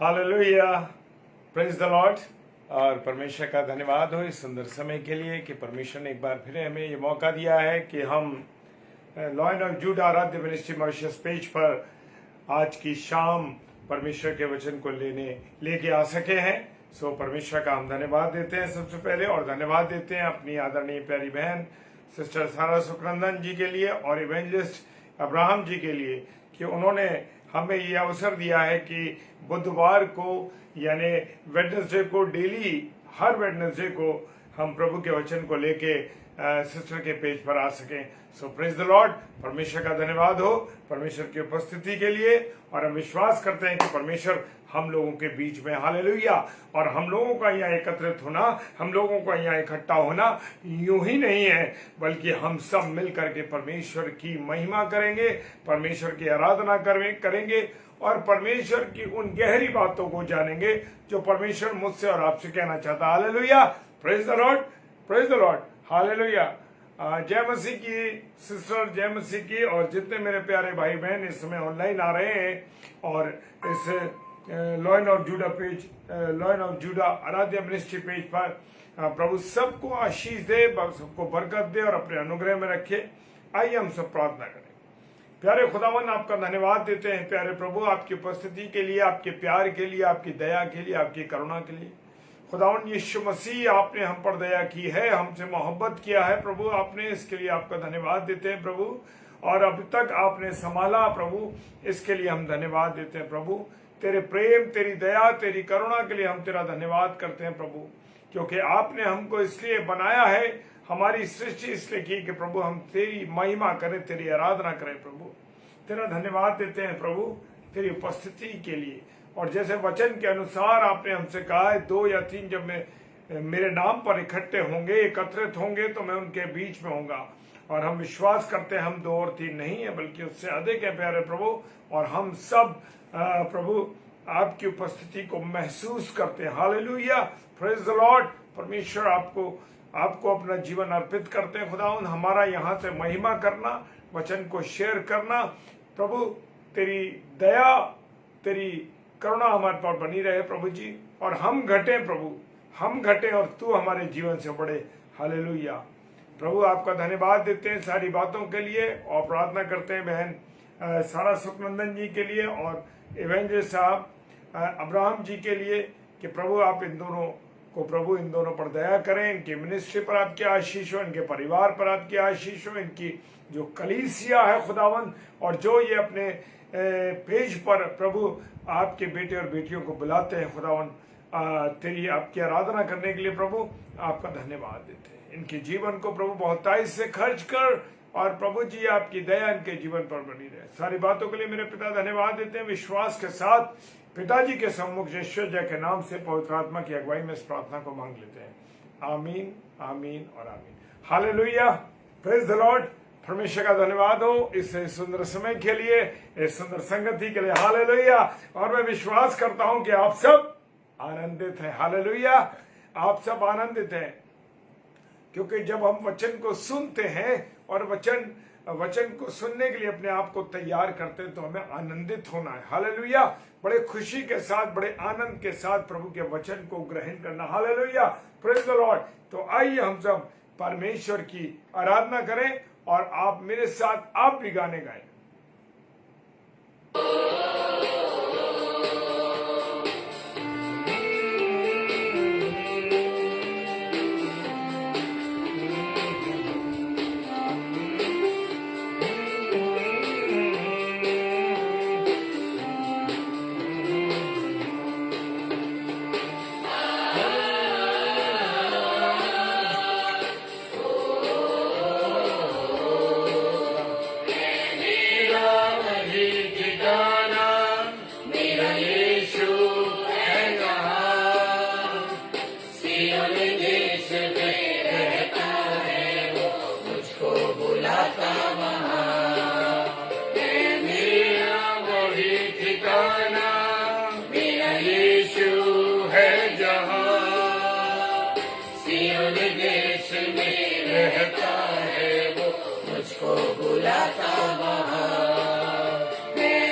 Hallelujah, praise the Lord. और परमेश्वर का धन्यवाद हो इस सुंदर समय के लिए कि परमेश्वर ने एक बार फिर हमें ये मौका दिया है कि हम लॉयन ऑफ जूडा आराध्य मिनिस्ट्री मॉरिशस पेज पर आज की शाम परमेश्वर के वचन को लेके आ सके हैं। सो परमेश्वर का हम धन्यवाद देते हैं सबसे पहले, और धन्यवाद देते हैं अपनी आदरणीय प्यारी बहन सिस्टर सारा सुखनंदन जी के लिए और इवेंजलिस्ट अब्राहम जी के लिए कि उन्होंने हमें ये अवसर दिया है कि बुधवार को यानी वेडनेसडे को डेली हर वेडनेसडे को हम प्रभु के वचन को लेके सिस्टर के पेज पर आ सकें। सो प्रेज द लॉर्ड, परमेश्वर का धन्यवाद हो परमेश्वर की उपस्थिति के लिए। और हम विश्वास करते हैं कि परमेश्वर हम लोगों के बीच में, हालेलुया। और हम लोगों का यहाँ एकत्रित होना, हम लोगों का यहाँ इकट्ठा होना यूं ही नहीं है, बल्कि हम सब मिल करके परमेश्वर की महिमा करेंगे, परमेश्वर की आराधना करेंगे और परमेश्वर की उन गहरी बातों को जानेंगे जो परमेश्वर मुझसे और आपसे कहना चाहता है। Hallelujah, praise the Lord, praise the Lord, hallelujah. जय मसीह की सिस्टर, जय मसीह की। और जितने मेरे प्यारे भाई बहन इस समय ऑनलाइन आ रहे हैं और इस lion of JUDA page, lion of JUDA आराध्य मिनिस्ट्री पेज पर प्रभु सबको आशीष दे, सबको बरकत दे और अपने अनुग्रह में रखे। आइए हम सब प्रार्थना करें। प्यारे खुदावन, आपका धन्यवाद देते हैं प्यारे प्रभु, आपकी उपस्थिति के लिए, आपके प्यार के लिए, आपकी दया के लिए, आपकी करुणा के लिए। खुदावन यीशु मसीह, आपने हम पर दया की है, हमसे मोहब्बत किया है प्रभु, आपने इसके लिए आपका धन्यवाद देते हैं प्रभु। और अब तक आपने संभाला प्रभु, इसके लिए हम धन्यवाद देते हैं प्रभु। तेरे प्रेम, तेरी दया, तेरी करुणा के लिए हम तेरा धन्यवाद करते हैं प्रभु, क्योंकि आपने हमको इसलिए बनाया है, हमारी सृष्टि इसलिए की कि प्रभु हम तेरी महिमा करें, तेरी आराधना करें प्रभु। तेरा धन्यवाद देते हैं प्रभु तेरी उपस्थिति के लिए। और जैसे वचन के अनुसार आपने हमसे कहा है, 2 या 3 जब मेरे नाम पर इकट्ठे होंगे, एकत्रित होंगे, तो मैं उनके बीच में होऊंगा। और हम विश्वास करते हैं हम 2 और 3 नहीं है, बल्कि उससे अधिक है प्यारे प्रभु। और हम सब प्रभु आपकी उपस्थिति को महसूस करते हैं। Hallelujah, praise the Lord. परमेश्वर आपको अपना जीवन अर्पित करते हैं खुदावंद। हमारा यहाँ से महिमा करना, वचन को शेयर करना प्रभु, तेरी दया, तेरी करुणा हमारे पर बनी रहे प्रभु जी। और हम घटे प्रभु, हम घटे और तू हमारे जीवन से बढ़े। हालेलुया प्रभु, आपका धन्यवाद देते हैं सारी बातों के लिए। और प्रार्थना करते हैं बहन सारा सुखनंदन जी के लिए और इवेंजलिस्ट साहब अब्राहम जी के लिए कि प्रभु आप इन दोनों पर दया करें, इनकी मिनिस्ट्री पर आपकी आशीष हो, इनके परिवार पर आपकी आशीष हो, इनकी जो कलीसिया है खुदावन, और जो ये अपने पेज पर प्रभु आपके बेटे और बेटियों को बुलाते हैं खुदावन तेरी आपकी आराधना करने के लिए प्रभु, आपका धन्यवाद देते हैं। इनके जीवन को प्रभु बहुतायत से खर्च कर, और प्रभु जी आपकी दया इनके जीवन पर बनी रहे। सारी बातों के लिए मेरे पिता धन्यवाद देते हैं। विश्वास के साथ पिताजी के सम्मुख यीशु के नाम से पवित्र आत्मा की अगुवाई में इस प्रार्थना को मांग लेते हैं। आमीन, आमीन और आमीन। Hallelujah, praise the Lord. परमेश्वर का धन्यवाद हो इस सुंदर समय के लिए, इस सुंदर संगति के लिए। हालेलुया। और मैं विश्वास करता हूं कि आप सब आनंदित हैं। हालेलुया, आप सब आनंदित हैं, क्योंकि जब हम वचन को सुनते हैं और वचन को सुनने के लिए अपने आप को तैयार करते हैं, तो हमें आनंदित होना है। हालेलुया, बड़े खुशी के साथ, बड़े आनंद के साथ प्रभु के वचन को ग्रहण करना। Hallelujah, praise the Lord. तो आइए हम सब परमेश्वर की आराधना करें, और आप मेरे साथ आप भी गाने गाएं।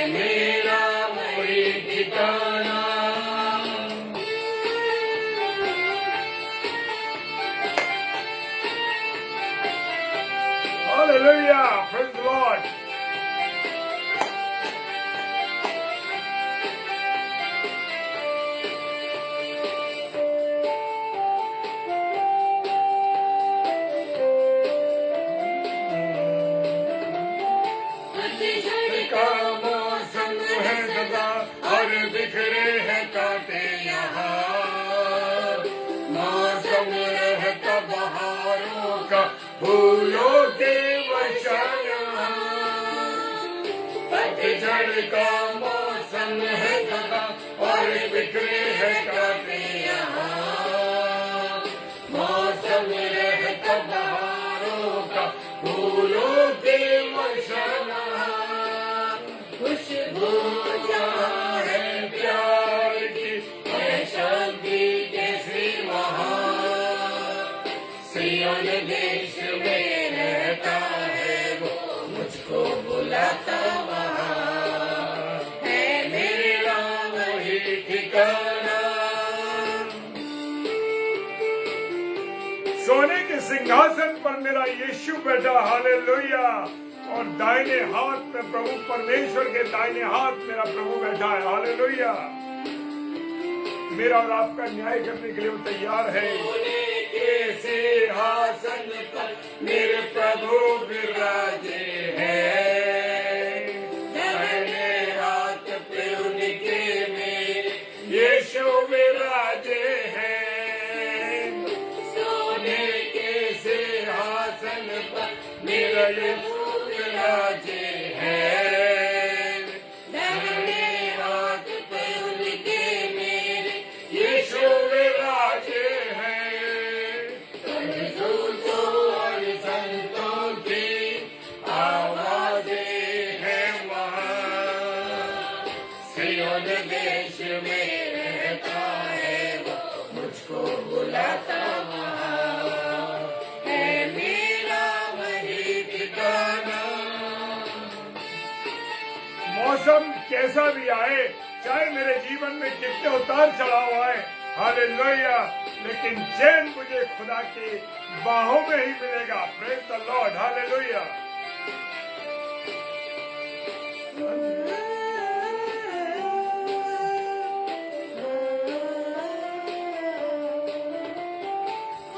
मेरा वही ठिकाना का मौसम है सदा और बिखरे है कांटे यहाँ। मौसम रहता बहारों का, फूलों के मशना, खुशबू जहाँ है प्यार की, है शांति कैसी वहाँ। सियोन देश में रहता है वो, मुझको बुलाता वहाँ, है मेरा वही ठिकाना। सोने के सिंहासन पर मेरा यीशु बैठा, हालेलुया। और दाहिने हाथ में प्रभु परमेश्वर के दाहिने हाथ मेरा प्रभु बैठा है, हालेलुया। मेरा और आपका न्याय करने के लिए वो तैयार है। सोने के सिंहासन पर मेरे प्रभु विराजे हैं, दाहिने हाथ पे उनके मेरे यीशु विराजे हैं। सोने के सिंहासन पर मेरा यीशु विराजे हैं, दाहिने हाथ पे उनके मेरे यीशु विराजे हैं। दूतों और संतों की आवाजें हैं वहाँ। सियोन देश में रहता है वो, मुझको बुलाता वहाँ, है मेरा वही ठिकाना। मौसम कैसा भी आए, चाहे मेरे जीवन में कितने उतार चढ़ाव आए, हालेलुया, लेकिन चैन मुझे खुदा की बाहों में ही मिलेगा। Praise the Lord, hallelujah.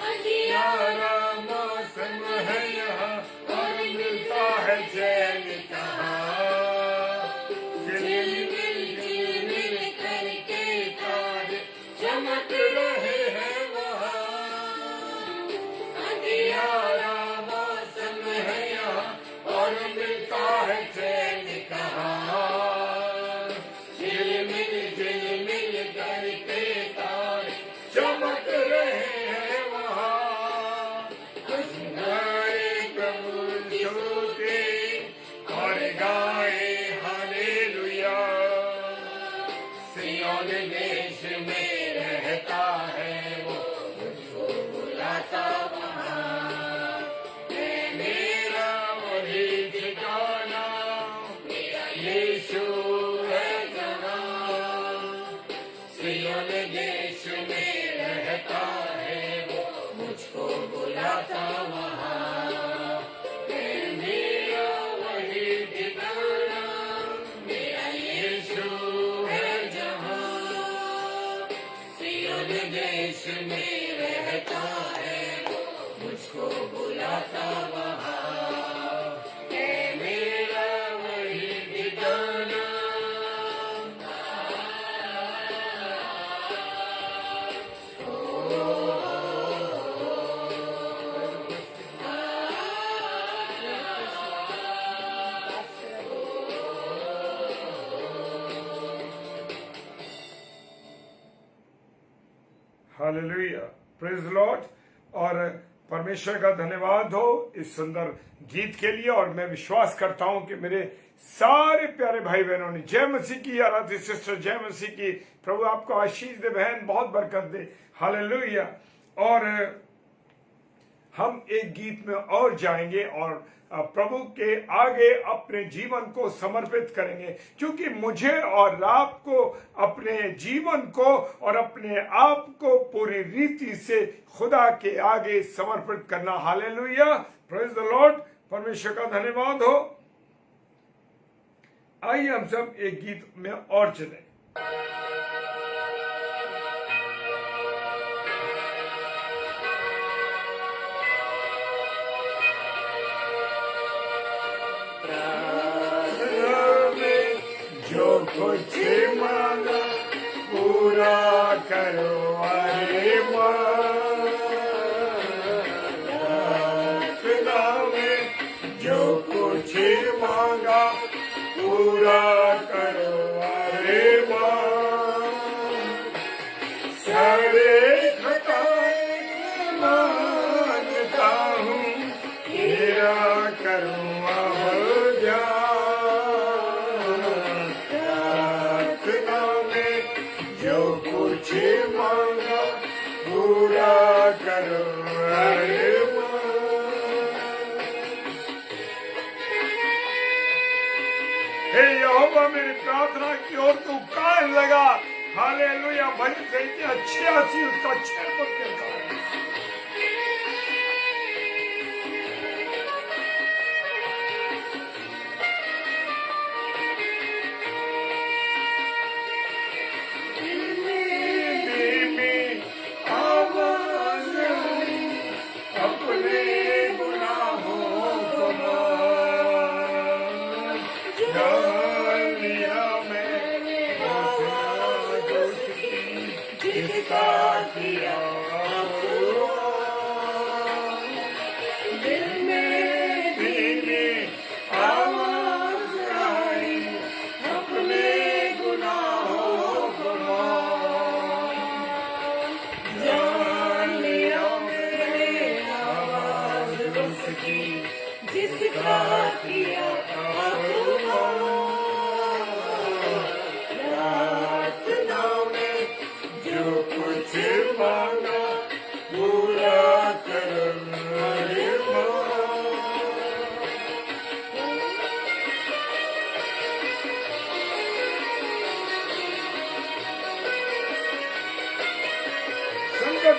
अंधियारा मौसम है यहाँ और मिलता है चैन कहाँ। चमक रहे हैं वहाँ। अंधियारा मौसम है यहाँ और मिलता है चैन कहाँ। झिलमिल करके तारे चमक रहे हैं वहाँ। कुछ गाए प्रभु यीशु के और गाए हालेलुया। सियोन देश में रहता है वो, मुझको बुलाता वहाँ, है मेरा वही ठिकाना। मेरा यीशु है जहाँ। सियोन देश में रहता है वो, मुझको बुलाता वहाँ, है मेरा वही ठिकाना। मेरा यीशु है जहाँ। सियोन देश में रहता है वो, मुझको बुलाता वहाँ, है मेरा वही ठिकाना। Hallelujah, praise the Lord. और परमेश्वर का धन्यवाद हो इस सुंदर गीत के लिए। और मैं विश्वास करता हूं कि मेरे सारे प्यारे भाई बहनों ने जय मसीह की, आराध्य सिस्टर जय मसीह की। प्रभु आपको आशीष दे बहन, बहुत बरकत दे, हालेलुया। और हम एक गीत में और जाएंगे और प्रभु के आगे अपने जीवन को समर्पित करेंगे, क्योंकि मुझे और आपको अपने जीवन को और अपने आप को पूरी रीति से खुदा के आगे समर्पित करना। हालेलुया, प्रेज द लॉर्ड, परमेश्वर का धन्यवाद हो। आइए हम सब एक गीत में और चलें। जो कुछ मांगा पूरा करो अरे प्रार्थना में, जो कुछ मांगा पूरा कुछ मांगा पूरा करो हे यहोवा मेरी प्रार्थना की ओर तू कान लगा। हालेलुया। भजन संहिता 86 उसका 6 पद कहता है।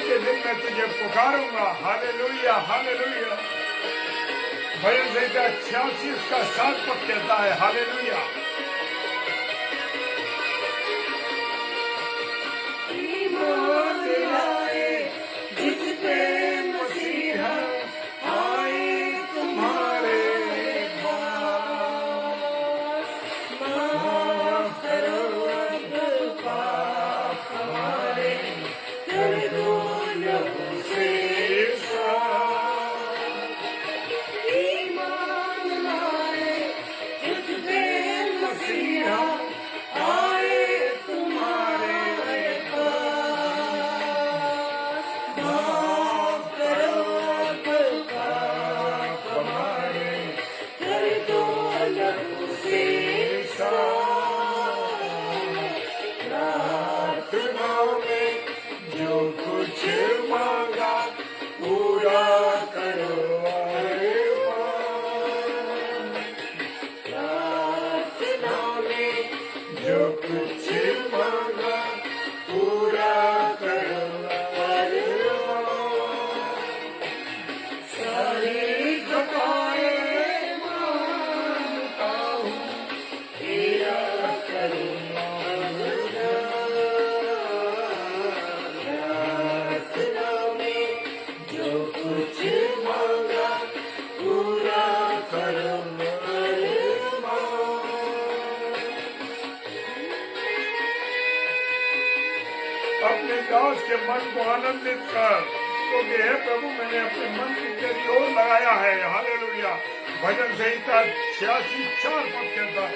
के दिन मैं तुझे पुकारूंगा। Hallelujah hallelujah. भजन संहिता 86 उसका 7 पद कहता है। हालेलुया। ईमान लाए जिस पे मसीहा आए तुम्हारे पास, माफ करो अब पाप हमारे, कर दो लहू से साफ। ईमान लाए जिस पे मसीहा आए तुम्हारे पास, माफ करो अब पाप हमारे, कर दो लहू से साफ। प्रार्थना में जो कुछ मांगा पूरा करो अरे प्रार्थना में जो कुछ मांगा पूरा करो अरे सारी खताएं मानता हूँ तेरा करूँगा। प्रार्थना में जो कुछ मांगा पूरा करो अरे अपने दास के मन को आनंदित कर, क्योंकि हे प्रभु मैंने अपने मन की तेरी ओर लगाया है। हालेलुया। भजन संहिता 86 4 पद कहता है।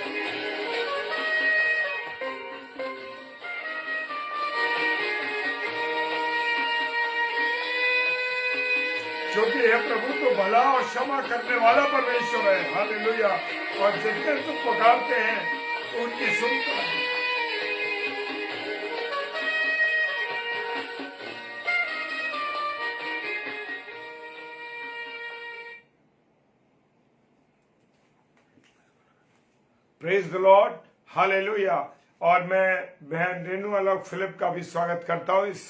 क्योंकि हे प्रभु तो भला और क्षमा करने वाला परमेश्वर है। हालेलुया। और जितने तुम पुकारते हैं तो उनकी सुनता है। Praise the Lord. हालेलुया। और मैं बहन रेनू अलग फिलिप का भी स्वागत करता हूँ इस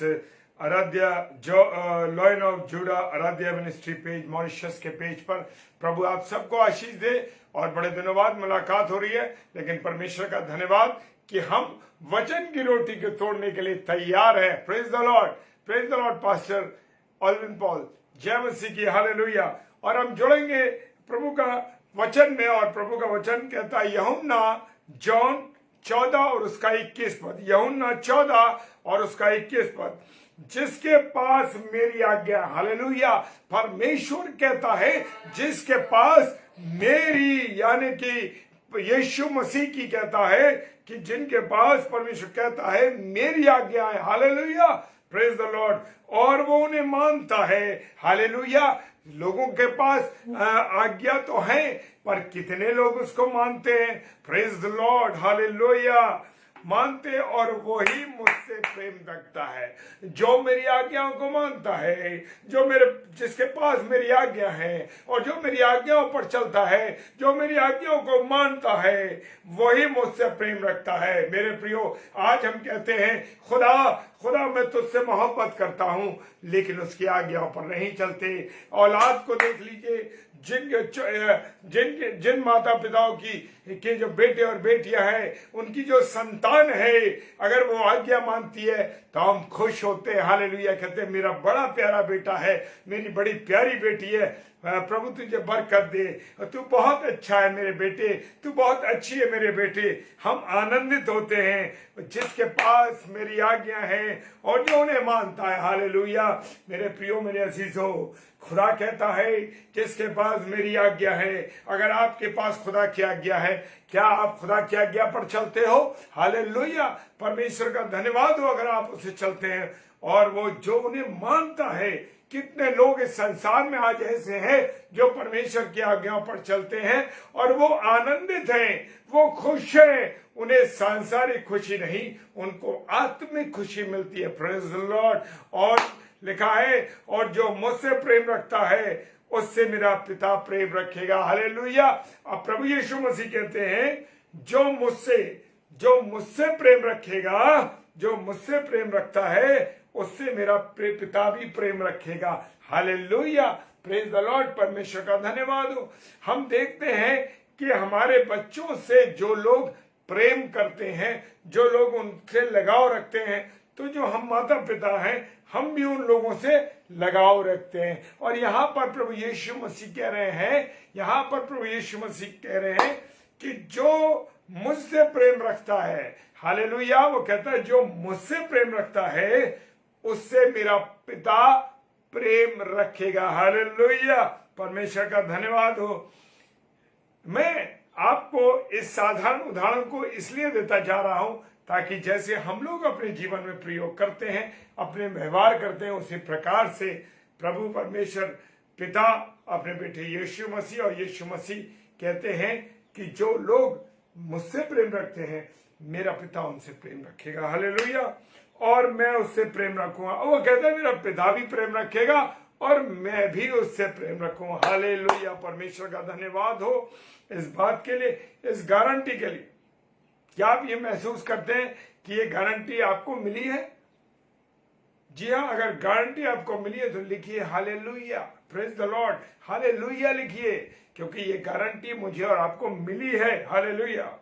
आराध्य जो लॉयन ऑफ जूडा आराध्य मिनिस्ट्री पेज मॉरिशस के पेज पर। प्रभु आप सबको आशीष दे। और बड़े दिनों बाद मुलाकात हो रही है, लेकिन परमेश्वर का धन्यवाद कि हम वचन की रोटी को तोड़ने के लिए तैयार है। Praise the Lord. Praise the Lord. Pastor Alvin Paul, जय मसीह की। हालेलुया। और हम जुड़ेंगे प्रभु का वचन में, और प्रभु का वचन कहता है यूहन्ना जॉन 14 और उसका 21 पद। यूहन्ना 14 और उसका 21 पद। जिसके पास मेरी आज्ञा, हालेलुया। परमेश्वर कहता है जिसके पास मेरी, यानी कि यीशु मसीह की कहता है कि जिनके पास परमेश्वर कहता है मेरी आज्ञा है। हालेलुया। Praise the Lord. और वो उन्हें मानता है। हालेलुया। लोगों के पास आज्ञा तो है, पर कितने लोग उसको मानते हैं? Praise the Lord. हालेलुया। मानते और वही मुझसे प्रेम रखता है। जो मेरी आज्ञाओं को मानता है, जिसके पास मेरी आज्ञा है और जो मेरी आज्ञाओं पर चलता है, जो मेरी आज्ञाओं को मानता है, वही मुझसे प्रेम रखता है। मेरे प्रियो, आज हम कहते हैं खुदा मैं तुझसे मोहब्बत करता हूं, लेकिन उसकी आज्ञाओं पर नहीं चलते। औलाद को देख लीजिए, जिन माता पिताओं के जो बेटे और बेटियां हैं, उनकी जो संतान है, अगर वो आज्ञा मानती है तो हम खुश होते हैं। हालेलुया, कहते हैं मेरा बड़ा प्यारा बेटा है, मेरी बड़ी प्यारी बेटी है, प्रभु तुझे बरकत दे, तू बहुत अच्छा है मेरे बेटे, तू बहुत अच्छी है मेरे बेटे। हम आनंदित होते हैं जिसके पास मेरी आज्ञा है और जो उन्हें मानता है। हालेलुया, मेरे प्रियो, मेरे अजीजों, खुदा कहता है जिसके पास मेरी आज्ञा है। अगर आपके पास खुदा की आज्ञा है, क्या आप खुदा की आज्ञा पर चलते हो? हालेलुया, परमेश्वर का धन्यवाद हो अगर आप उसे चलते हैं। और वो जो उन्हें मानता है, कितने लोग इस संसार में आज ऐसे हैं जो परमेश्वर की आज्ञाओं पर चलते हैं और वो आनंदित हैं, वो खुश हैं। उन्हें सांसारिक खुशी नहीं, उनको आत्मिक खुशी मिलती है। Praise the Lord. और लिखा है, और जो मुझसे प्रेम रखता है उससे मेरा पिता प्रेम रखेगा। हालेलुया। अब प्रभु यीशु मसीह कहते हैं, जो मुझसे प्रेम रखेगा, जो मुझसे प्रेम रखता है, उससे मेरा पिता भी प्रेम रखेगा। Hallelujah, praise the Lord. परमेश्वर का धन्यवाद हो। हम देखते हैं कि हमारे बच्चों से जो लोग प्रेम करते हैं, जो लोग उनसे लगाव रखते हैं, तो जो हम माता पिता हैं, हम भी उन लोगों से लगाव रखते हैं। और यहाँ पर प्रभु यीशु मसीह कह रहे हैं, कि जो मुझसे प्रेम रखता है, हालेलुया, वो कहता है जो मुझसे प्रेम रखता है उससे मेरा पिता प्रेम रखेगा। हालेलुया, परमेश्वर का धन्यवाद हो। मैं आपको इस साधारण उदाहरण को इसलिए देता जा रहा हूं ताकि जैसे हम लोग अपने जीवन में प्रयोग करते हैं, अपने व्यवहार करते हैं, उसी प्रकार से प्रभु परमेश्वर पिता अपने बेटे यीशु मसीह, और यीशु मसीह कहते हैं कि जो लोग मुझसे प्रेम रखते हैं, मेरा पिता उनसे प्रेम रखेगा। हालेलुया, और मैं उससे प्रेम रखूंगा। और वो कहता है मेरा पिता भी प्रेम रखेगा और मैं भी उससे प्रेम रखूंगा। हालेलुया, परमेश्वर का धन्यवाद हो इस बात के लिए, इस गारंटी के लिए। क्या आप ये महसूस करते हैं कि ये गारंटी आपको मिली है? जी हाँ, अगर गारंटी आपको मिली है तो लिखिए hallelujah, praise the Lord, hallelujah लिखिए, क्योंकि ये गारंटी मुझे और आपको मिली है। हालेलुया।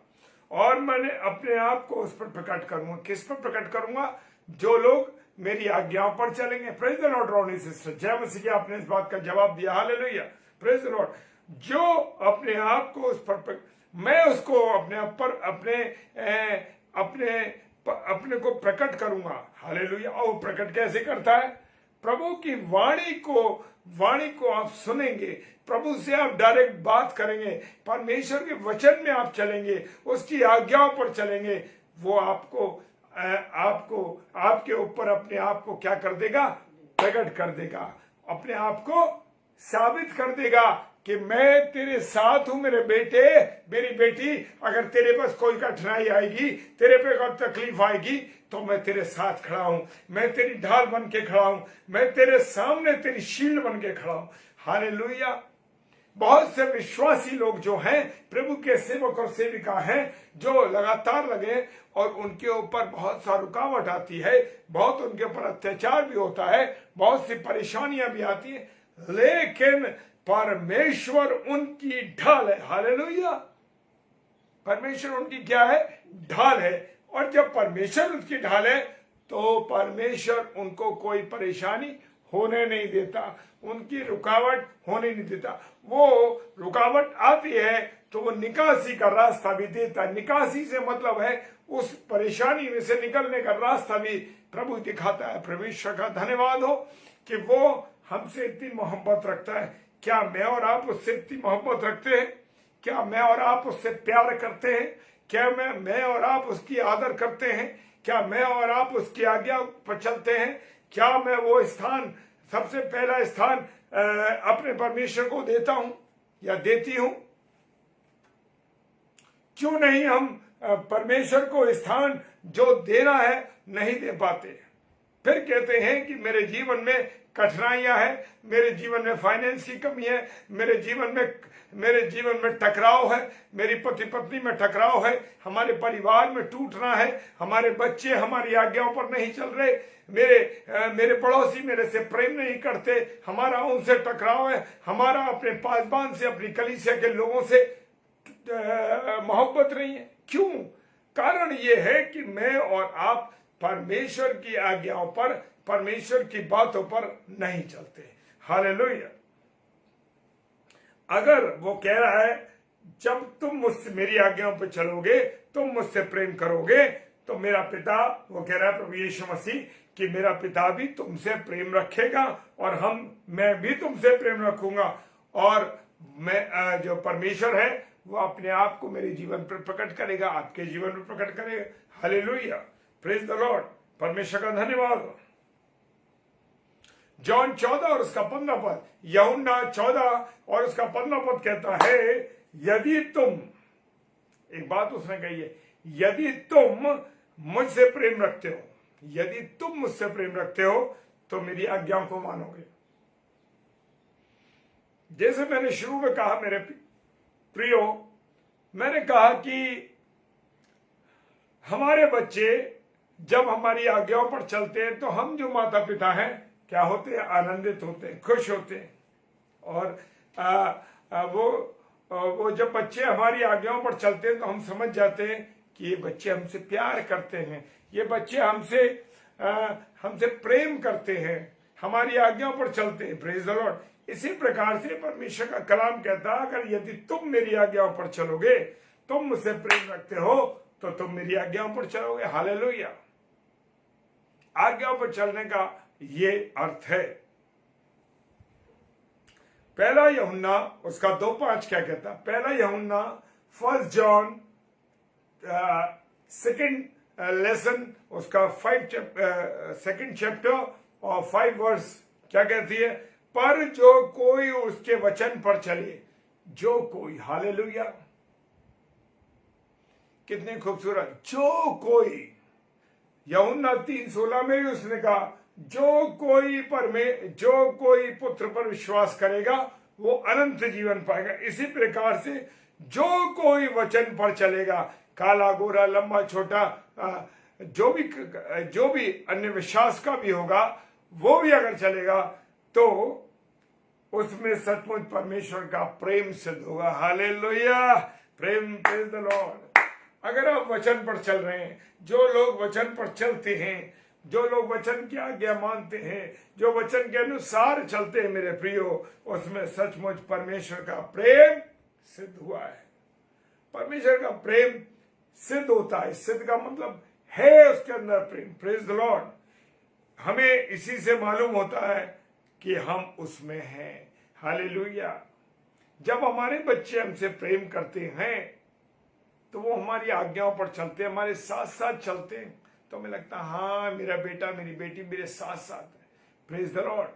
और मैंने अपने आप को उस पर प्रकट करूंगा। किस पर प्रकट करूंगा? जो लोग मेरी आज्ञाओं पर चलेंगे। Praise the lord. Roni sister, जय मसीह, आपने इस बात का जवाब दिया। Hallelujah, praise the lord. जो अपने आप को उस पर, मैं उसको अपने आप पर अपने को प्रकट करूंगा। हालेलुया। और प्रकट कैसे करता है? प्रभु की वाणी को आप सुनेंगे, प्रभु से आप डायरेक्ट बात करेंगे, परमेश्वर के वचन में आप चलेंगे, उसकी आज्ञाओं पर चलेंगे। वो आपको आपके ऊपर अपने आप को क्या कर देगा? प्रकट कर देगा, अपने आप को साबित कर देगा कि मैं तेरे साथ हूं मेरे बेटे, मेरी बेटी। अगर तेरे पास कोई कठिनाई आएगी, तेरे पे कोई तकलीफ आएगी, तो मैं तेरे साथ खड़ा हूं, मैं तेरी ढाल बन के खड़ा हूं, मैं तेरे सामने तेरी शील्ड बन के खड़ा हूं। हालेलुया। बहुत से विश्वासी लोग जो हैं, प्रभु के सेवक और सेविका हैं, जो लगातार लगे और उनके ऊपर बहुत सा रुकावट आती है, बहुत उनके ऊपर अत्याचार भी होता है, बहुत सी परेशानियां भी आती है, लेकिन परमेश्वर उनकी ढाल है। हालेलुया। परमेश्वर उनकी क्या है? ढाल है। और जब परमेश्वर उसकी ढाल है तो परमेश्वर उनको कोई परेशानी होने नहीं देता, उनकी रुकावट होने नहीं देता। वो रुकावट आती है तो वो निकासी का रास्ता भी देता। निकासी से मतलब है उस परेशानी में से निकलने का रास्ता भी प्रभु दिखाता है। परमेश्वर का धन्यवाद हो कि वो हमसे इतनी मोहब्बत रखता है। क्या मैं और आप उससे इतनी मोहब्बत रखते हैं? क्या मैं और आप उससे प्यार करते हैं? क्या मैं और आप उसकी आदर करते हैं? क्या मैं और आप उसकी आज्ञा पर चलते हैं? क्या मैं वो स्थान, सबसे पहला स्थान अपने परमेश्वर को देता हूं या देती हूं? क्यों नहीं हम परमेश्वर को स्थान जो देना है नहीं दे पाते। फिर कहते हैं कि मेरे जीवन में कठिनाइयां हैं, मेरे जीवन में फाइनेंस की कमी है, मेरे जीवन में टकराव है, मेरी पति पत्नी में टकराव है, हमारे परिवार में टूटना है, हमारे बच्चे हमारी आज्ञाओं पर नहीं चल रहे, मेरे पड़ोसी मेरे से प्रेम नहीं करते, हमारा उनसे टकराव है, हमारा अपने पासबान से, अपनी कलीसिया के लोगों से मोहब्बत नहीं है। क्यों? कारण ये है कि मैं और आप परमेश्वर की आज्ञाओं पर, परमेश्वर की बातों पर नहीं चलते। हालेलुया। अगर वो कह रहा है जब तुम मुझसे, मेरी आज्ञाओं पर चलोगे, तुम मुझसे प्रेम करोगे, तो मेरा पिता, वो कह रहा है प्रभु यीशु मसीह कि मेरा पिता भी तुमसे प्रेम रखेगा और मैं भी तुमसे प्रेम रखूंगा, और मैं जो परमेश्वर है वो अपने आप को मेरे जीवन पर प्रकट करेगा, आपके जीवन में प्रकट करेगा। Hallelujah, praise the Lord. परमेश्वर का धन्यवाद। जॉन 14 और उसका 15 पद, यूहन्ना 14 और उसका 15 पद कहता है, यदि तुम, एक बात उसने कही है, यदि तुम मुझसे प्रेम रखते हो, यदि तुम मुझसे प्रेम रखते हो तो मेरी आज्ञाओं को मानोगे। जैसे मैंने शुरू में कहा मेरे प्रियो, मैंने कहा कि हमारे बच्चे जब हमारी आज्ञाओं पर चलते हैं तो हम जो माता पिता हैं क्या होते हैं? आनंदित होते हैं, खुश होते हैं। और वो जब बच्चे हमारी आज्ञाओं पर चलते हैं तो हम समझ जाते हैं कि ये बच्चे हमसे प्यार करते हैं, ये बच्चे हमसे प्रेम करते हैं, हमारी आज्ञाओं पर चलते हैं। Praise the Lord. इसी प्रकार से परमेश्वर का कलाम कहता है, अगर यदि तुम मेरी आज्ञाओं पर चलोगे, तुम मुझसे प्रेम रखते हो तो तुम मेरी आज्ञाओं पर चलोगे। हालेलुया। आज्ञाओं पर चलने का ये अर्थ है। पहला यूहन्ना उसका 2:5 क्या कहता? पहला यूहन्ना 1 जॉन सेकंड लेसन उसका 2nd चैप्टर और 5 वर्स क्या कहती है? पर जो कोई उसके वचन पर चले, जो कोई, हालेलुया, कितनी खूबसूरत, जो कोई। यूहन्ना 3:16 में भी उसने कहा, जो कोई पुत्र पर विश्वास करेगा वो अनंत जीवन पाएगा। इसी प्रकार से जो कोई वचन पर चलेगा, काला गोरा लंबा छोटा, जो भी अन्य विश्वास का भी होगा, वो भी अगर चलेगा तो उसमें सचमुच परमेश्वर का प्रेम सिद्ध होगा। Hallelujah, Prem, praise the Lord. अगर आप वचन पर चल रहे हैं, जो लोग वचन पर चलते हैं, जो लोग वचन की आज्ञा मानते हैं, जो वचन के अनुसार चलते हैं, मेरे प्रियो, उसमें सचमुच परमेश्वर का प्रेम सिद्ध हुआ है। परमेश्वर का प्रेम सिद्ध होता है। सिद्ध का मतलब है उसके अंदर प्रेम। Praise the Lord. हमें इसी से मालूम होता है कि हम उसमें हैं। हालेलुया। जब हमारे बच्चे हमसे प्रेम करते हैं तो वो हमारी आज्ञाओं पर चलते हैं, हमारे साथ साथ चलते हैं, तो हमें लगता है हाँ, मेरा बेटा मेरी बेटी मेरे साथ साथ है। Praise the Lord.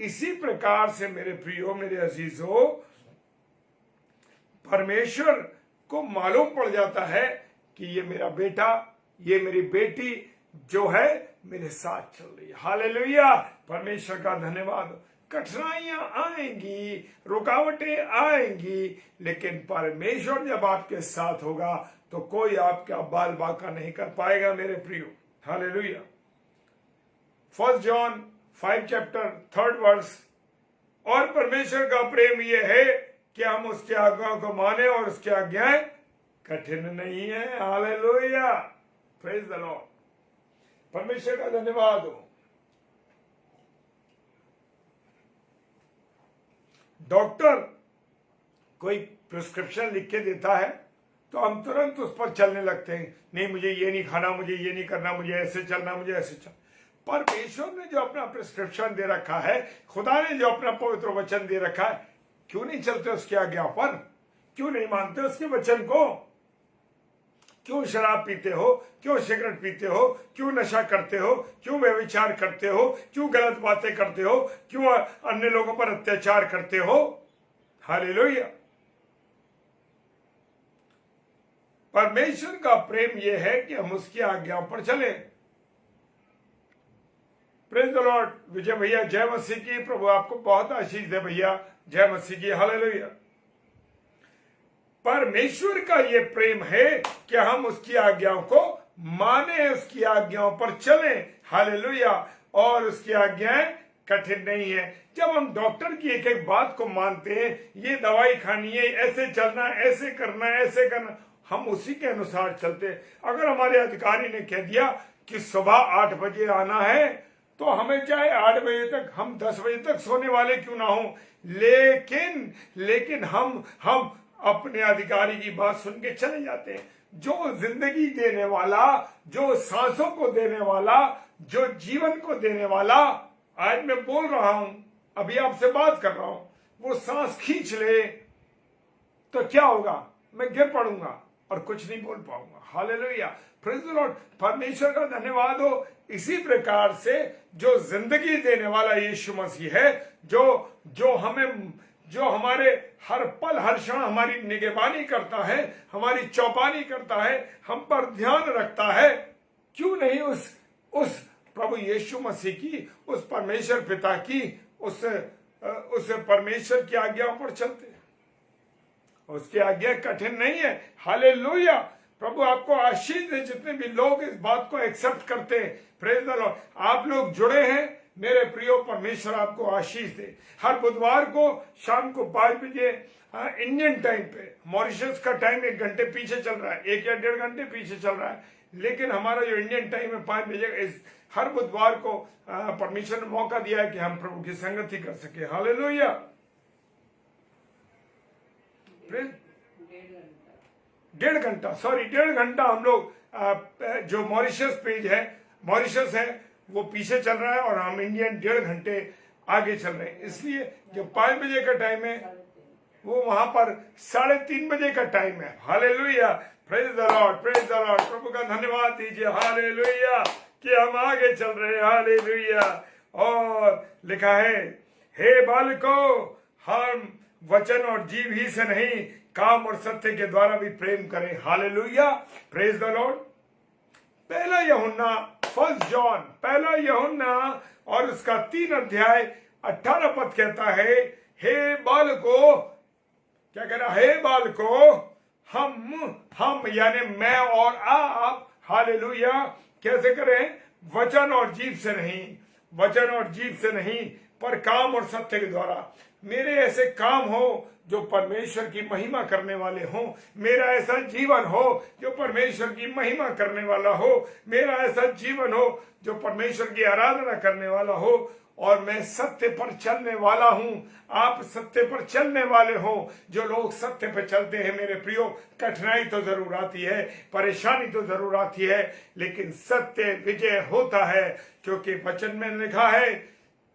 इसी प्रकार से मेरे प्रियो, मेरे अजीजों, परमेश्वर को मालूम पड़ जाता है कि ये मेरा बेटा, ये मेरी बेटी जो है मेरे साथ चल रही है। हालेलुया, परमेश्वर का धन्यवाद। कठिनाइयां आएंगी, रुकावटें आएंगी, लेकिन परमेश्वर जब आपके साथ होगा तो कोई आपका बाल बांका नहीं कर पाएगा, मेरे प्रियो। हालेलुया। 1 John 5 chapter 3 verse. और परमेश्वर का प्रेम यह है कि हम उसकी आज्ञाओं को माने और उसकी आज्ञाएं कठिन नहीं है। Hallelujah, praise the Lord. परमेश्वर का धन्यवाद हो। डॉक्टर कोई प्रिस्क्रिप्शन लिख के देता है तो हम तुरंत उस पर चलने लगते हैं। नहीं, मुझे ये नहीं खाना, मुझे ये नहीं करना, मुझे ऐसे चलना, मुझे ऐसे चलना। परमेश्वर ने जो अपना प्रिस्क्रिप्शन दे रखा है, खुदा ने जो अपना पवित्र वचन दे रखा है, क्यों नहीं चलते उसकी आज्ञा पर? क्यों नहीं मानते उसके वचन को? क्यों शराब पीते हो? क्यों सिगरेट पीते हो? क्यों नशा करते हो? क्यों व्यभिचार करते हो? क्यों गलत बातें करते हो? क्यों अन्य लोगों पर अत्याचार करते हो? हालेलुया। परमेश्वर का प्रेम यह है कि हम उसकी आज्ञाओं पर चले। Praise the Lord. विजय भैया जय मसीह की। प्रभु आपको बहुत आशीष दे भैया, जय मसीह की, हालेलुया। परमेश्वर का ये प्रेम है कि हम उसकी आज्ञाओं को माने, उसकी आज्ञाओं पर चलें, हालेलुया। और उसकी आज्ञाएं कठिन नहीं है। जब हम डॉक्टर की एक एक बात को मानते हैं, ये दवाई खानी है, ऐसे चलना, ऐसे करना, ऐसे करना, हम उसी के अनुसार चलते हैं। अगर हमारे अधिकारी ने कह दिया कि सुबह 8 बजे आना है, तो हमें चाहे 8 बजे तक, हम 10 बजे तक सोने वाले क्यों ना हो, लेकिन हम अपने अधिकारी की बात सुन के चले जाते हैं। जो जिंदगी देने वाला, जो सांसों को देने वाला, जो जीवन को देने वाला, आज मैं बोल रहा हूं, अभी आपसे बात कर रहा हूं, वो सांस खींच ले तो क्या होगा, मैं गिर पड़ूंगा और कुछ नहीं बोल पाऊंगा। Hallelujah, praise the Lord. परमेश्वर का धन्यवाद हो। इसी प्रकार से जो जिंदगी देने वाला यीशु मसीह है, जो हमारे हर पल हर क्षण हमारी निगहबानी करता है, हमारी चौपानी करता है, हम पर ध्यान रखता है, क्यों नहीं उस प्रभु यीशु मसीह की, उस परमेश्वर पिता की, उस परमेश्वर की आज्ञाओं पर चलते। उसकी आज्ञा कठिन नहीं है। हालेलुया, प्रभु आपको आशीष दे। जितने भी लोग इस बात को एक्सेप्ट करते हैं, प्रेज द लॉर्ड। आप लोग जुड़े हैं, मेरे प्रियो, परमेश्वर आपको आशीष दे। हर बुधवार को शाम को 5 बजे इंडियन टाइम पे, मॉरिशस का टाइम 1 घंटे पीछे चल रहा है, 1 या 1.5 घंटे पीछे चल रहा है, लेकिन हमारा जो इंडियन टाइम है 5 बजे, हर बुधवार को परमेश्वर ने मौका दिया है कि हम प्रभु की संगति कर सके। हालेलुया। 1.5 घंटा हम लोग जो मॉरिशस पेज है, मॉरिशस है, वो पीछे चल रहा है और हम इंडियन 1.5 घंटे आगे चल रहे हैं। इसलिए जो 5 बजे का टाइम है, वो वहां पर 3:30 बजे का टाइम है। Hallelujah, praise the Lord, praise the Lord. प्रभु का धन्यवाद दीजिए, हालेलुया, कि हम आगे चल रहे हैं। हालेलुया। और लिखा है, हे बालकों, हम वचन और जीव ही से नहीं, काम और सत्य के द्वारा भी प्रेम करें। Hallelujah, praise the Lord. 1 John और उसका 3 अध्याय 18 पद कहता है, हे बालको, क्या कह रहा, हे बालको, हम यानी मैं और आप, हालेलुया, कैसे करें, वचन और जीव से नहीं, पर काम और सत्य के द्वारा। मेरे ऐसे काम हो जो परमेश्वर की महिमा करने वाले हो, मेरा ऐसा जीवन हो जो परमेश्वर की महिमा करने वाला हो, मेरा ऐसा जीवन हो जो परमेश्वर की आराधना करने वाला हो, और मैं सत्य पर चलने वाला हूं। आप सत्य पर चलने वाले हो। जो लोग सत्य पर चलते हैं, मेरे प्रियो, कठिनाई तो जरूर आती है, परेशानी तो जरूर आती है, लेकिन सत्य विजय होता है, क्योंकि वचन में लिखा है,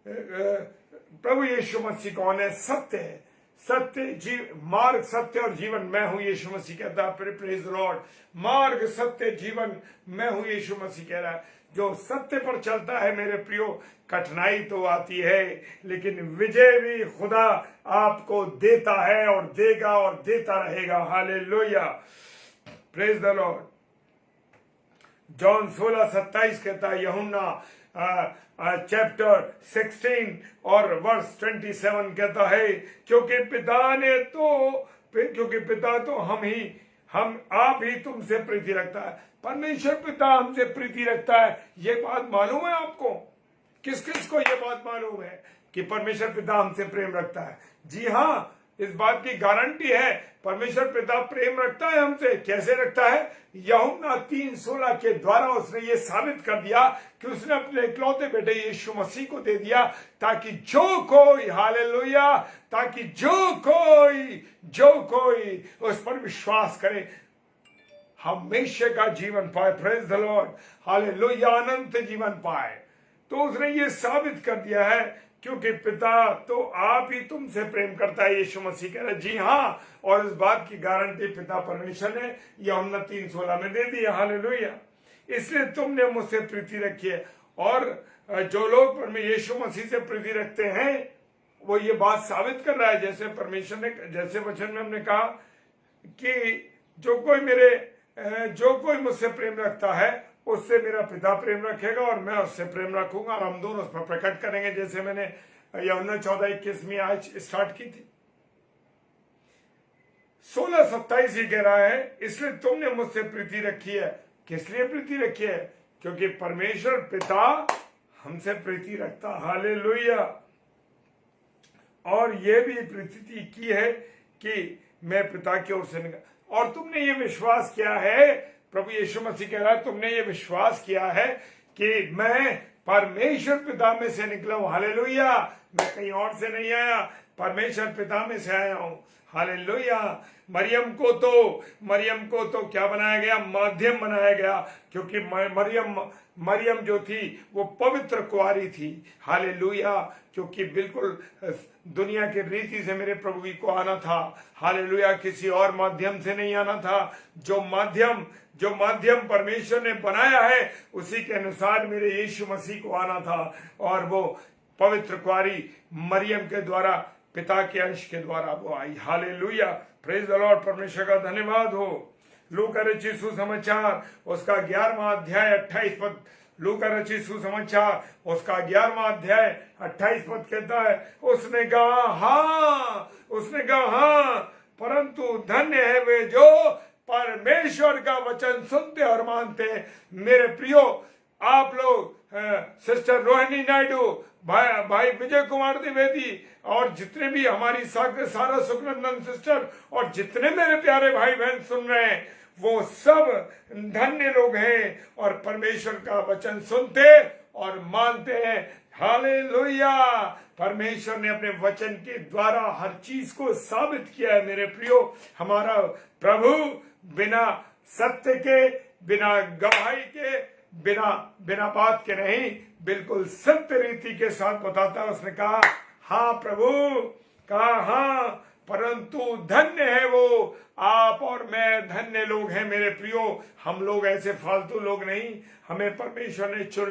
प्रभु यीशु मसीह कौन है, सत्य है, मार्ग, सत्य और जीवन मैं हूं, यीशु मसीह कहता है। Praise the Lord. मार्ग, सत्य, जीवन मैं हूं, यीशु मसीह कह रहा है। जो सत्य पर चलता है, मेरे प्रियो, कठिनाई तो आती है, लेकिन विजय भी खुदा आपको देता है और देगा और देता रहेगा। Hallelujah, praise the Lord. John 16:27 कहता है, यूहन्ना चैप्टर 16 और वर्स 27 कहता है, क्योंकि पिता तो हम आप ही तुमसे प्रीति रखता है। परमेश्वर पिता हमसे प्रीति रखता है। ये बात मालूम है आपको? किस किस को ये बात मालूम है कि परमेश्वर पिता हमसे प्रेम रखता है? जी हाँ, इस बात की गारंटी है, परमेश्वर पिता प्रेम रखता है हमसे। कैसे रखता है? यूहन्ना 3:16 के द्वारा उसने ये साबित कर दिया कि उसने अपने इकलौते बेटे यीशु मसीह को दे दिया, ताकि जो कोई, हालेलुया, ताकि जो कोई उस पर विश्वास करे, हमेशा का जीवन पाए। प्रेज द लॉर्ड, हालेलुया, अनंत जीवन पाए। तो उसने ये साबित कर दिया है, क्योंकि पिता तो आप ही तुमसे प्रेम करता है, यीशु मसीह कह रहा है। जी हाँ, और इस बात की गारंटी पिता परमेश्वर ने यूहन्ना 3:16 में दे दी। हालेलुया, इसलिए तुमने मुझसे प्रीति रखी है। और जो लोग यीशु मसीह से प्रीति रखते हैं, वो ये बात साबित कर रहा है, जैसे परमेश्वर ने, जैसे वचन में हमने कहा कि जो कोई मेरे जो कोई मुझसे प्रेम रखता है उससे मेरा पिता प्रेम रखेगा और मैं उससे प्रेम रखूंगा, और हम दोनों उस पर प्रकट करेंगे, जैसे मैंने यूहन्ना 14:21 में आज स्टार्ट की थी। 16:27 ही कह रहा है, इसलिए तुमने मुझसे प्रीति रखी है। किस लिए प्रीति रखी है? क्योंकि परमेश्वर पिता हमसे प्रीति रखता। हालेलुया। और यह भी प्रीति की है कि मैं पिता की ओर से निकला, और तुमने ये विश्वास किया है, प्रभु यीशु मसीह कह रहा है, तुमने ये विश्वास किया है कि मैं परमेश्वर पिता में से निकला हूं। हालेलुया। मैं कहीं और से नहीं आया, परमेश्वर पिता में से आया हूं। हालेलुया। मरियम को तो क्या बनाया गया? माध्यम बनाया गया, क्योंकि मरियम जो थी वो पवित्र कुंवारी थी। हालेलुया। क्योंकि बिल्कुल दुनिया की रीति से मेरे प्रभु जी को आना था। हालेलुया। किसी और माध्यम से नहीं आना था। जो माध्यम परमेश्वर ने बनाया है उसी के अनुसार मेरे यीशु मसीह को आना था, और वो पवित्र कुंवारी मरियम के द्वारा, पिता के अंश के द्वारा वो आई। हालेलुया। Praise the Lord. परमेश्वर का धन्यवाद हो। लूका रचित सुसमाचार उसका 11वां अध्याय 28 पद, लूका रचित सुसमाचार उसका 11वां अध्याय 28 पद कहता है, उसने कहा हाँ, परंतु धन्य है वे जो परमेश्वर का वचन सुनते और मानते। मेरे प्रियो, आप लोग सिस्टर रोहिणी नायडू, भाई विजय कुमार द्विवेदी, और जितने भी हमारी सारा सुखनंदन सिस्टर, और जितने मेरे प्यारे भाई बहन सुन रहे हैं, वो सब धन्य लोग हैं और परमेश्वर का वचन सुनते और मानते हैं। हालेलुया। परमेश्वर ने अपने वचन के द्वारा हर चीज को साबित किया है। मेरे प्रियो, हमारा प्रभु बिना सत्य के, बिना गवाही के, बिना बात के नहीं, बिल्कुल सत्य रीति के साथ बताता है। उसने कहा हाँ प्रभु, कहा हाँ, परंतु धन्य है वो, आप और मैं धन्य लोग हैं। मेरे प्रियो, हम लोग ऐसे फालतू लोग नहीं, हमें परमेश्वर ने चुन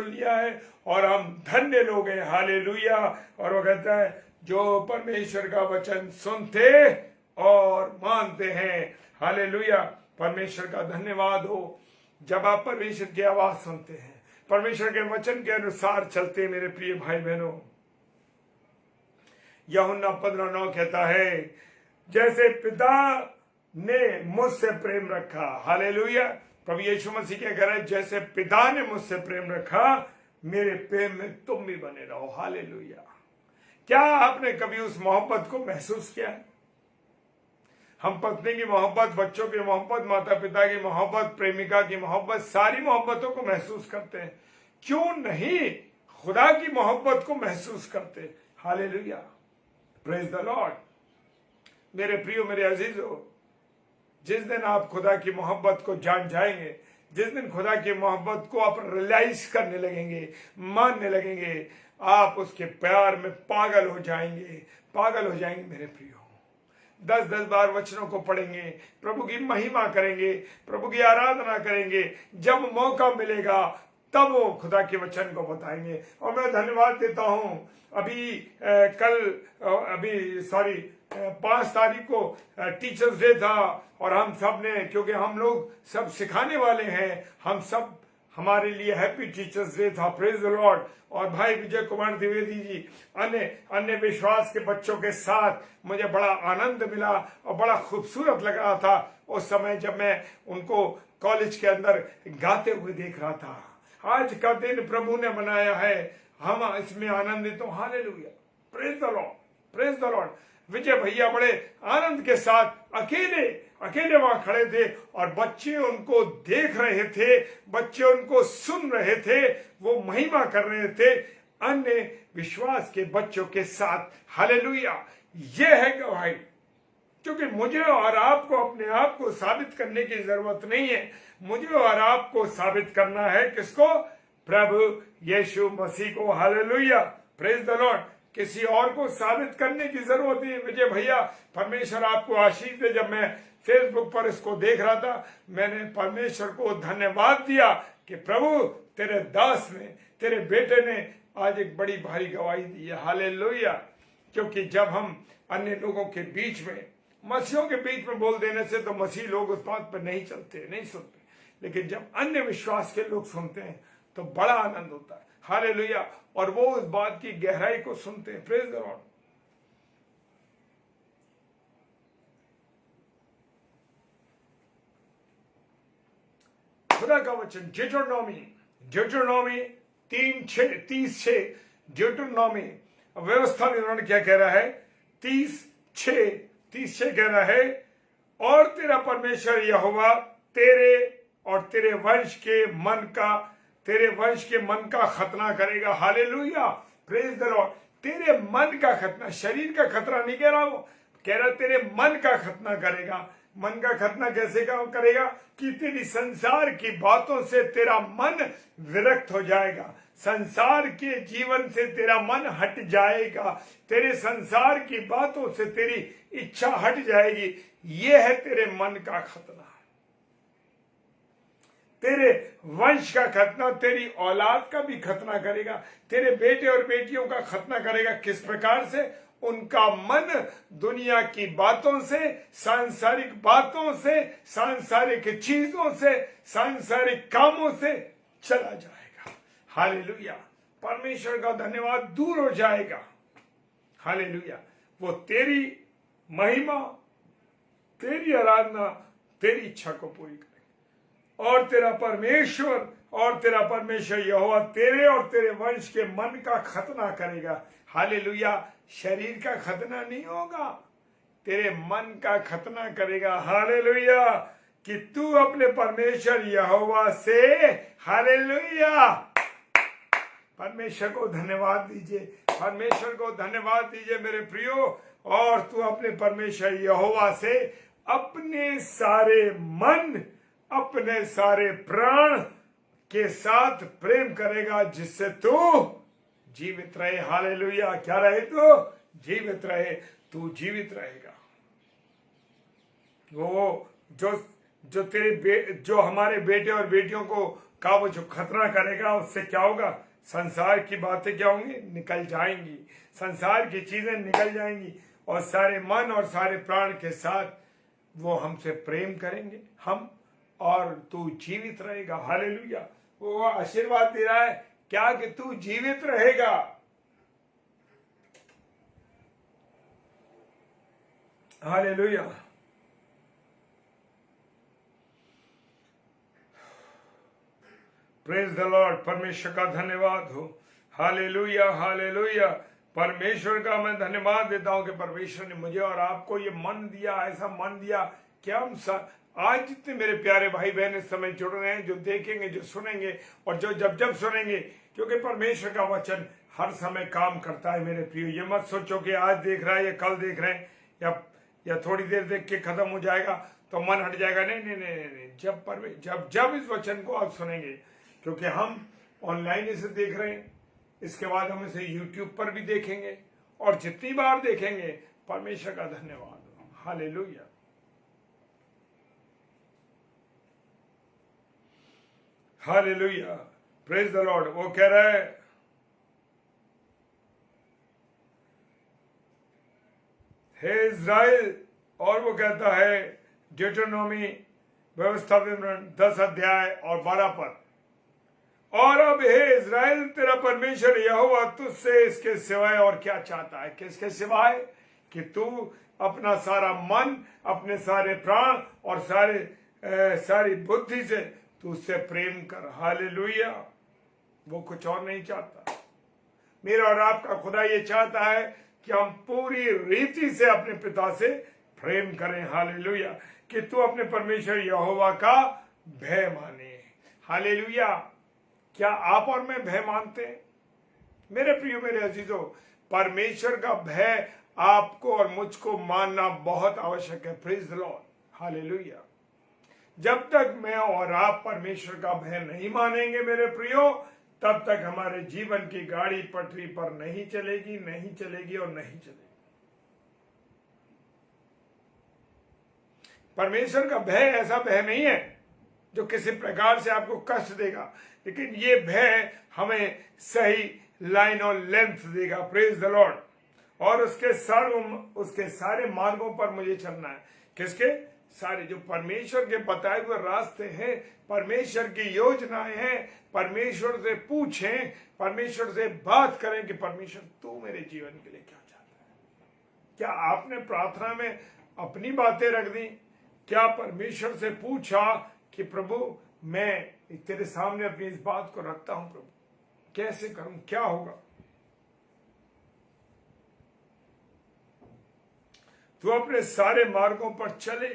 लिया है, और हम धन्य लोग हैं। हालेलुया। और वो कहता है, जो परमेश्वर का वचन सुनते और मानते हैं। हालेलुया। परमेश्वर का धन्यवाद हो। जब आप परमेश्वर की आवाज सुनते हैं, परमेश्वर के वचन के अनुसार चलते, मेरे प्रिय भाई बहनों, यूहन्ना 15:9 कहता है, जैसे पिता ने मुझसे प्रेम रखा। हालेलुया। प्रभु यीशु मसीह के कह रहे, जैसे पिता ने मुझसे प्रेम रखा, मेरे प्रेम में तुम भी बने रहो। हालेलुया। क्या आपने कभी उस मोहब्बत को महसूस किया? हम पत्नी की मोहब्बत, बच्चों की मोहब्बत, माता पिता की मोहब्बत, प्रेमिका की मोहब्बत, सारी मोहब्बतों को महसूस करते हैं। क्यों नहीं खुदा की मोहब्बत को महसूस करते? हालेलुया। Praise the Lord. मेरे प्रियो, मेरे अजीजों, जिस दिन आप खुदा की मोहब्बत को जान जाएंगे, जिस दिन खुदा की मोहब्बत को आप रियलाइज करने लगेंगे, मानने लगेंगे, आप उसके प्यार में पागल हो जाएंगे। मेरे प्रियो, 10-10 बार वचनों को पढ़ेंगे, प्रभु की महिमा करेंगे, प्रभु की आराधना करेंगे। जब मौका मिलेगा तब वो खुदा के वचन को बताएंगे। और मैं धन्यवाद देता हूं, 5 तारीख को टीचर्स डे था, और हम सब ने, क्योंकि हम लोग सब सिखाने वाले हैं, हमारे लिए हैप्पी टीचर्स डे था। Praise the Lord. और भाई विजय कुमार द्विवेदी जी, अन्य विश्वास के बच्चों के साथ मुझे बड़ा आनंद मिला और बड़ा खूबसूरत लग रहा था उस समय जब मैं उनको कॉलेज के अंदर गाते हुए देख रहा था। आज का दिन प्रभु ने बनाया है, हम इसमें आनंदित हो। Hallelujah. Praise the Lord, praise the Lord. Vijay भैया बड़े आनंद के साथ अकेले वहां खड़े थे, और बच्चे उनको देख रहे थे, बच्चे उनको सुन रहे थे, वो महिमा कर रहे थे अन्य विश्वास के बच्चों के साथ। हालेलुया। ये है गवाही। क्योंकि मुझे और आपको अपने आप को साबित करने की जरूरत नहीं है, मुझे और आपको साबित करना है किसको? प्रभु यीशु मसीह को। हालेलुया। Praise the Lord. किसी और को साबित करने की जरूरत नहीं। विजय भैया, परमेश्वर आपको आशीष दे। जब मैं फेसबुक पर इसको देख रहा था, मैंने परमेश्वर को धन्यवाद दिया कि प्रभु, तेरे दास ने, तेरे बेटे ने आज एक बड़ी भारी गवाही दी है। हालेलुया। क्योंकि जब हम अन्य लोगों के बीच में मसीहों के बीच में बोल देने से तो मसीह लोग उस बात पर नहीं चलते, नहीं सुनते, लेकिन जब अन्य विश्वास के लोग सुनते हैं तो बड़ा आनंद होता है। हालेलुया। और वो उस बात की गहराई को सुनते हैं। Praise the Lord. खुदा का वचन ड्यूटरनॉमी 3:30 ड्यूटरनॉमी व्यवस्था विवरण क्या कह रहा है? 30:6 कह रहा है, और तेरा परमेश्वर यहोवा तेरे और तेरे वंश के मन का खतना करेगा। हालेलुया। Praise the Lord. तेरे मन का खतना, शरीर का खतरा नहीं कह रहा, वो कह रहा तेरे मन का खतना करेगा। मन का खतना कैसे करेगा? कि तेरी संसार की बातों से तेरा मन विरक्त हो जाएगा, संसार के जीवन से तेरा मन हट जाएगा, तेरे संसार की बातों से तेरी इच्छा हट जाएगी। यह है तेरे मन का खतना। तेरे वंश का खतना, तेरी औलाद का भी खतना करेगा, तेरे बेटे और बेटियों का खतना करेगा। किस प्रकार से? उनका मन दुनिया की बातों से, सांसारिक बातों से, सांसारिक चीजों से, सांसारिक कामों से चला जाएगा। हालेलुया। परमेश्वर का धन्यवाद, दूर हो जाएगा। हालेलुया। वो तेरी महिमा, तेरी आराधना, तेरी इच्छा को पूरी करेगा। और तेरा परमेश्वर यहोवा तेरे और तेरे वंश के मन का खतना करेगा। हालेलुया। शरीर का खतना नहीं होगा, तेरे मन का खतना करेगा। हालेलुया। कि तू अपने परमेश्वर यहोवा से, हालेलुया, परमेश्वर को धन्यवाद दीजिए, परमेश्वर को धन्यवाद दीजिए मेरे प्रियो। और तू अपने परमेश्वर यहोवा से अपने सारे मन, अपने सारे प्राण के साथ प्रेम करेगा, जिससे तू जीवित रहे। हालेलुया। क्या रहे? तू जीवित रहे, तू जीवित रहेगा। वो जो हमारे बेटे और बेटियों को का वो जो खतरा करेगा, उससे क्या होगा? संसार की बातें क्या होंगी? निकल जाएंगी, संसार की चीजें निकल जाएंगी, और सारे मन और सारे प्राण के साथ वो हमसे प्रेम करेंगे, हम, और तू जीवित रहेगा। हालेलुया। वो आशीर्वाद दे रहा है क्या? कि तू जीवित रहेगा। हालेलुया। Praise the Lord. परमेश्वर का धन्यवाद हो। Hallelujah, hallelujah. परमेश्वर का मैं धन्यवाद देता हूं कि परमेश्वर ने मुझे और आपको ये मन दिया, ऐसा मन दिया कि हम आज जितने मेरे प्यारे भाई बहन इस समय जुड़ रहे हैं, जो देखेंगे, जो सुनेंगे, और जो जब सुनेंगे, क्योंकि परमेश्वर का वचन हर समय काम करता है मेरे प्रियो। ये मत सोचो कि आज देख रहा है या कल देख रहे हैं या थोड़ी देर देख के खत्म हो जाएगा तो मन हट जाएगा। नहीं नहीं नहीं नहीं। जब इस वचन को आप सुनेंगे, क्योंकि हम ऑनलाइन इसे देख रहे हैं, इसके बाद हम इसे यूट्यूब पर भी देखेंगे, और जितनी बार देखेंगे, परमेश्वर का धन्यवाद। Hallelujah. Hallelujah. Praise the Lord. वो कह रहा है, हे इज़राइल, और वो कहता है ड्यूटरनॉमी व्यवस्था विवरण 10 अध्याय और 12 पर, और अब हे इज़राइल, तेरा परमेश्वर यहोवा तुझसे इसके सिवाय और क्या चाहता है? किसके सिवाय? कि तू अपना सारा मन, अपने सारे प्राण और सारी बुद्धि से तू उससे प्रेम कर। हालेलुया। वो कुछ और नहीं चाहता। मेरा और आपका खुदा ये चाहता है कि हम पूरी रीति से अपने पिता से प्रेम करें। हालेलुया। कि तू अपने परमेश्वर यहोवा का भय माने। हालेलुया। क्या आप और मैं भय मानते हैं? मेरे प्रियो, मेरे अजीजों, परमेश्वर का भय आपको और मुझको मानना बहुत आवश्यक है। Praise the Lord. हालेलुया। जब तक मैं और आप परमेश्वर का भय नहीं मानेंगे मेरे प्रियो, तब तक हमारे जीवन की गाड़ी पटरी पर नहीं चलेगी, नहीं चलेगी और नहीं चलेगी। परमेश्वर का भय ऐसा भय नहीं है जो किसी प्रकार से आपको कष्ट देगा, लेकिन ये भय हमें सही लाइन और लेंथ देगा। Praise the Lord. और उसके सारे मार्गों पर मुझे चलना है। किसके सारे? जो परमेश्वर के बताए हुए रास्ते हैं, परमेश्वर की योजनाएं हैं। परमेश्वर से पूछें, परमेश्वर से बात करें कि परमेश्वर तू मेरे जीवन के लिए क्या चाहता है। क्या आपने प्रार्थना में अपनी बातें रख दी? क्या परमेश्वर से पूछा कि प्रभु मैं तेरे सामने अपनी इस बात को रखता हूं, प्रभु कैसे करूं, क्या होगा? तू अपने सारे मार्गों पर चले,